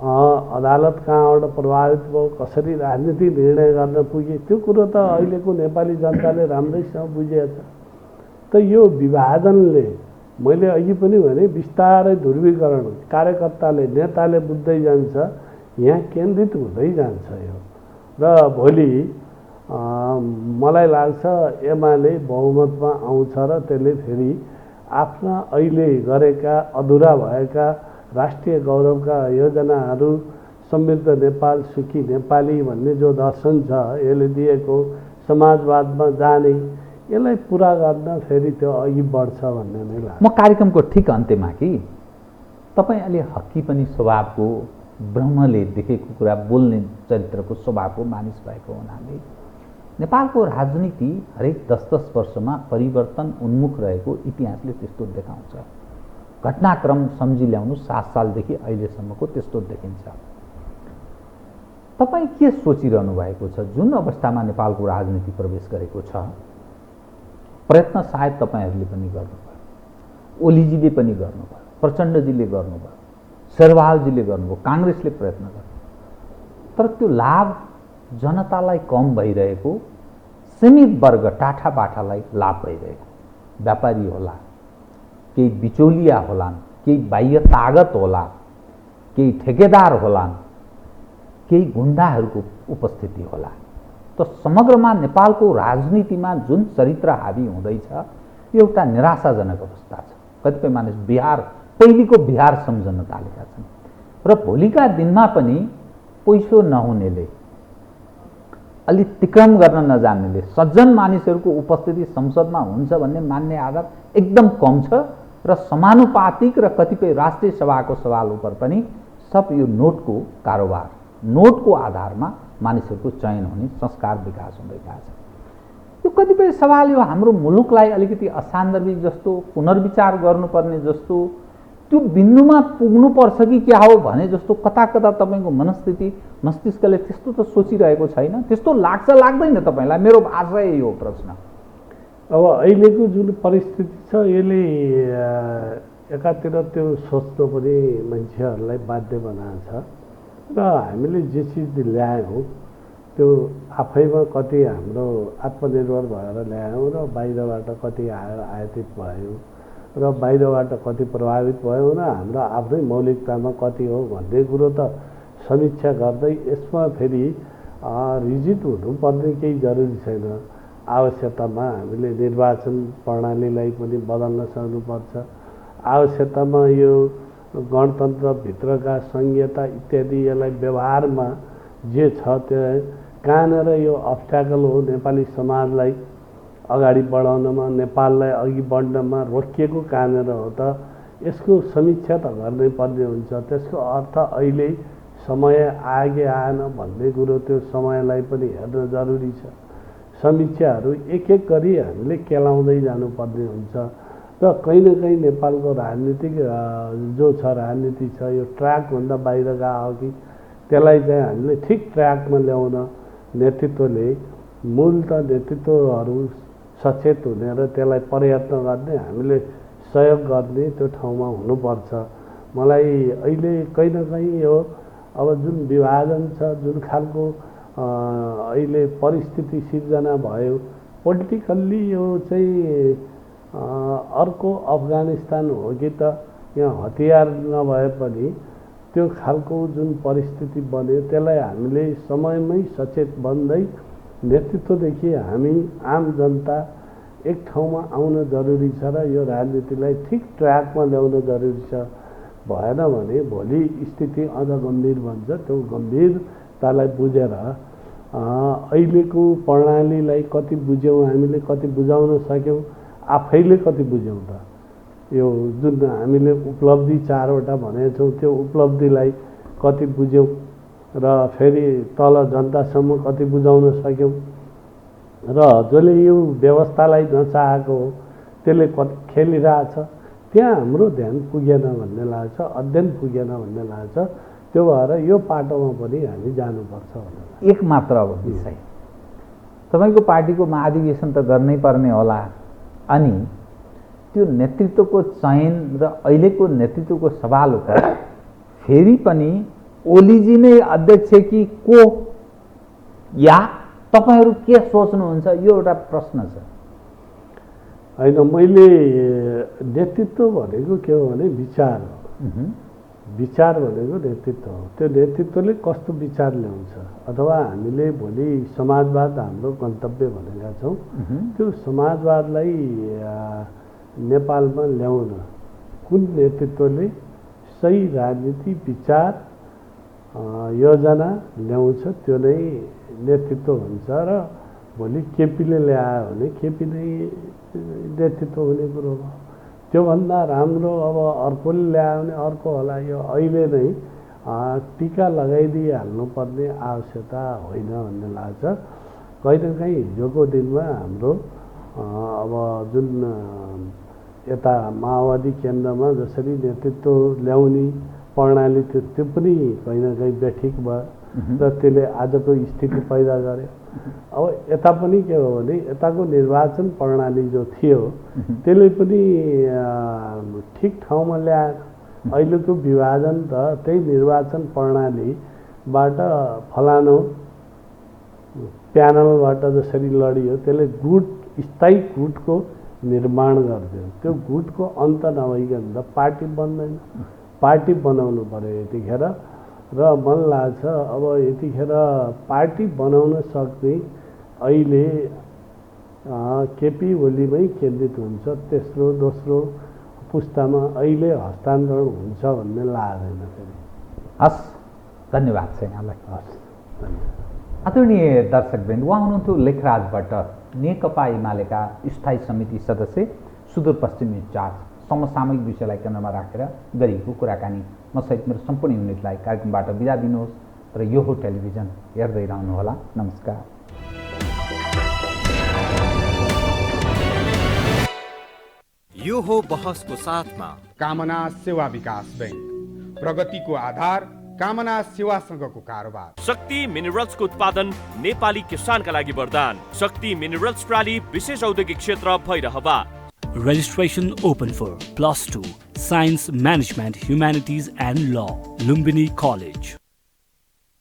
अदालत कहाँबाट प्रभावित भयो, कसरी राजनीतिक निर्णय गर्न पुगे, त्यो कुरो त अहिलेको नेपाली जनताले राम्रैसँग बुझेको छ। त यो विभाजनले मैले अघि पनि भने बिस्तारै ध्रुवीकरण, कार्यकर्ताले नेताले बुझ्दै जान्छ, यहाँ केन्द्रित हुँदै जान्छ यो। र भोलि मलाई लाग्छ एमाले बहुमतमा आउँछ र त्यसले फेरि आफ्ना अहिले गरेका अधुरा भएका राष्ट्रिय गौरवका योजनाहरू, समृद्ध नेपाल सुखी नेपाली भन्ने जो दर्शन छ यसले दिएको समाजवादमा जाने, यसलाई पुरा गर्न फेरि त्यो अघि बढ्छ भन्ने नै लाग्छ। म कार्यक्रमको ठिक अन्त्यमा कि तपाईँ अलि हक्की पनि स्वभावको, ब्रह्मले देखेको कुरा बोल्ने चरित्रको स्वभावको मानिस भएको हुनाले नेपालको राजनीति हरेक 10-10 वर्षमा परिवर्तन उन्मुख रहेको इतिहासले त्यस्तो देखाउँछ। घटनाक्रम सम्झी ल्याउनु 7 सालदेखि अहिलेसम्मको त्यस्तो देखिन्छ। तपाईँ के सोचिरहनु भएको छ? जुन अवस्थामा नेपालको राजनीति प्रवेश गरेको छ, प्रयत्न सायद तपाईँहरूले पनि गर्नुभयो, ओलीजीले पनि गर्नुभयो, प्रचण्डजीले गर्नुभयो, शेरबहादुरजीले गर्नुभयो, काङ्ग्रेसले प्रयत्न गर्यो, तर त्यो लाभ जनतालाई कम भइरहेको, सीमित वर्ग टाठा बाठालाई लाभ भइरहेको, व्यापारी होला, केही बिचौलिया होलान्, केही बाह्य तागत होला, केही ठेकेदार होलान्, केही गुण्डाहरूको उपस्थिति होला। त समग्रमा नेपालको राजनीतिमा जुन चरित्र हावी हुँदैछ यो एउटा निराशाजनक अवस्था छ। कतिपय मानिस पहिलेको बिहार सम्झन थालेका छन् र भोलिका दिनमा पनि पैसो नहुनेले, अलि तिक्रम गर्न नजान्नेले, सज्जन मानिसहरूको उपस्थिति संसदमा हुन्छ भन्ने मान्ने आधार एकदम कम छ र समानुपातिक र कतिपय राष्ट्रिय सभाको सवाल उपर पनि सब यो नोटको कारोबार, नोटको आधारमा मानिसहरूको चयन हुने संस्कार विकास हुँदै गएको छ। यो कतिपय सवाल यो हाम्रो मुलुकलाई अलिकति असान्दर्भिक जस्तो, पुनर्विचार गर्नुपर्ने जस्तो, त्यो बिन्दुमा पुग्नुपर्छ कि क्या हो भने जस्तो कता कता तपाईँको मनस्थिति, मस्तिष्कले त्यस्तो त सोचिरहेको छैन? त्यस्तो लाग्छ लाग्दैन तपाईँलाई? मेरो आशय यो प्रश्न। अब अहिलेको जुन परिस्थिति छ यसले एकातिर त्यो सोच्न पनि मान्छेहरूलाई बाध्य बनाएको छ र हामीले जे चिज ल्यायौँ त्यो आफैमा कति हाम्रो आत्मनिर्भर भएर ल्यायौँ र बाहिरबाट कति आयातित भयो र बाहिरबाट कति प्रभावित भयो र हाम्रो आफ्नै मौलिकतामा कति हो भन्ने कुरो त समीक्षा गर्दै यसमा फेरि रिजिट हुनुपर्ने केही जरुरी छैन। आवश्यकतामा हामीले निर्वाचन प्रणालीलाई पनि बदल्न सक्नुपर्छ। आवश्यकतामा यो गणतन्त्रभित्रका संहिता इत्यादि यसलाई व्यवहारमा जे छ त्यो कहाँनिर यो अब्स्ट्याकल हो नेपाली समाजलाई अगाडि बढाउनमा, नेपाललाई अघि बढ्नमा रोकिएको कहाँनिर हो त यसको समीक्षा त गर्नै पर्ने हुन्छ। त्यसको अर्थ अहिले समय आयो कि आएन भन्ने कुरो त्यो समयलाई पनि हेर्न जरुरी छ। समीक्षाहरू एक एक गरी हामीले केलाउँदै जानुपर्ने हुन्छ र कहीँ न कहीँ नेपालको राजनीतिक जो छ राजनीति छ यो ट्र्याकभन्दा बाहिर गयो कि त्यसलाई चाहिँ हामीले ठिक ट्र्याकमा ल्याउन नेतृत्वले, मूल त नेतृत्वहरू सचेत हुने र त्यसलाई प्रयत्न गर्ने, हामीले सहयोग गर्ने त्यो ठाउँमा हुनुपर्छ। मलाई अहिले कहीँ न कहीँ यो अब जुन विभाजन छ, जुन खालको अहिले परिस्थिति सिर्जना भयो, पोलिटिकल्ली यो चाहिँ अर्को अफगानिस्तान हो कि त यहाँ हतियार नभए पनि त्यो खालको जुन परिस्थिति बन्यो त्यसलाई हामीले समयमै सचेत बन्दै नेतृत्वदेखि हामी आम जनता एक ठाउँमा आउन जरुरी छ र यो राजनीतिलाई ठिक ट्र्याकमा ल्याउन जरुरी छ। भएन भने भोलि स्थिति अझ गम्भीर बन्छ। त्यो गम्भीरतालाई बुझेर अहिलेको प्रणालीलाई कति बुझ्यौँ हामीले, कति बुझाउन सक्यौँ, आफैले कति बुझ्यौँ त? यो जुन हामीले उपलब्धि 4वटा भनेको छौँ त्यो उपलब्धिलाई कति बुझ्यौँ र फेरि तल जनतासम्म कति बुझाउन सक्यौँ र जसले यो व्यवस्थालाई नचाहेको हो त्यसले कति खेलिरहेछ त्यहाँ हाम्रो ध्यान पुगेन भन्ने लाग्छ, अध्ययन पुगेन भन्ने लाग्छ। त्यो भएर यो पाटोमा पनि हामी जानुपर्छ भनेर। एक मात्र अब विषय, तपाईँको पार्टीको महाधिवेशन त गर्नै पर्ने होला, अनि त्यो नेतृत्वको चयन र अहिलेको नेतृत्वको सवाल उपर फेरि पनि ओलीजी नै अध्यक्ष कि को, या तपाईँहरू के सोच्नुहुन्छ? यो एउटा प्रश्न छ। होइन, मैले नेतृत्व भनेको के हो भने विचार हो। विचार भनेको नेतृत्व हो। त्यो नेतृत्वले कस्तो विचार ल्याउँछ, अथवा हामीले भोलि समाजवाद हाम्रो गन्तव्य भनेका छौँ, त्यो समाजवादलाई नेपालमा ल्याउन कुन नेतृत्वले सही राजनीति, विचार, योजना ल्याउँछ त्यो नै नेतृत्व हुन्छ र भोलि केपीले ल्यायो भने केपी नै नेतृत्व हुने कुरो हो। त्योभन्दा राम्रो अब अर्कोले ल्यायो भने अर्को होला। यो अहिले नै टीका लगाइदिइहाल्नुपर्ने आवश्यकता होइन भन्ने लाग्छ। कहीँ न कहीँ हिजोको दिनमा हाम्रो अब जुन यता माओवादी केन्द्रमा जसरी नेतृत्व ल्याउने प्रणाली थियो त्यो पनि कहीँ न कहीँ बेठिक भयो र त्यसले आजको स्थिति पैदा गर्यो। अब यता पनि के हो भने यताको निर्वाचन प्रणाली जो थियो त्यसले पनि ठिक ठाउँमा ल्याएन। अहिलेको विभाजन त त्यही निर्वाचन प्रणालीबाट फलानु प्यानलबाट जसरी लडियो त्यसले गुट, स्थायी गुटको निर्माण गरिदियो। त्यो गुटको अन्त नभइकन त पार्टी बन्दैन। पार्टी बनाउनु पर्यो यतिखेर र मन लाग्छ अब यतिखेर पार्टी बनाउन सक्ने अहिले केपी ओलीमै केन्द्रित हुन्छ। तेस्रो दोस्रो पुस्तामा अहिले हस्तान्तरण हुन्छ भन्ने लाग्दैन फेरि। हस्, धन्यवाद छ यहाँलाई। हस्, धन्यवाद। आदरणीय दर्शकवृन्द, उहाँ हुनुहुन्थ्यो लेखराजबाट नेकपा एमालेका स्थायी समिति सदस्य सुदूरपश्चिम इन्चार्ज। समसामयिक विषयलाई केन्द्रमा राखेर गरिएको कुराकानी। म सहित मेरो सम्पूर्ण युनिटलाई कार्यक्रमबाट बिदा दिनुहोस्, तर यो हो टेलिभिजन, हेर्दै रहनुहोला। नमस्कार। यो हो बहसको साथमा कामना सेवा विकास बैंक, प्रगतिको आधार कामना सेवासँगको कारोबार। शक्ति मिनरल्सको उत्पादन नेपाली किसानका लागि वरदान। शक्ति मिनरल्स प्राली विशेष औद्योगिक क्षेत्र Bhairahawa. Registration open for +2 Science Management, Humanities and Law, Lumbini College.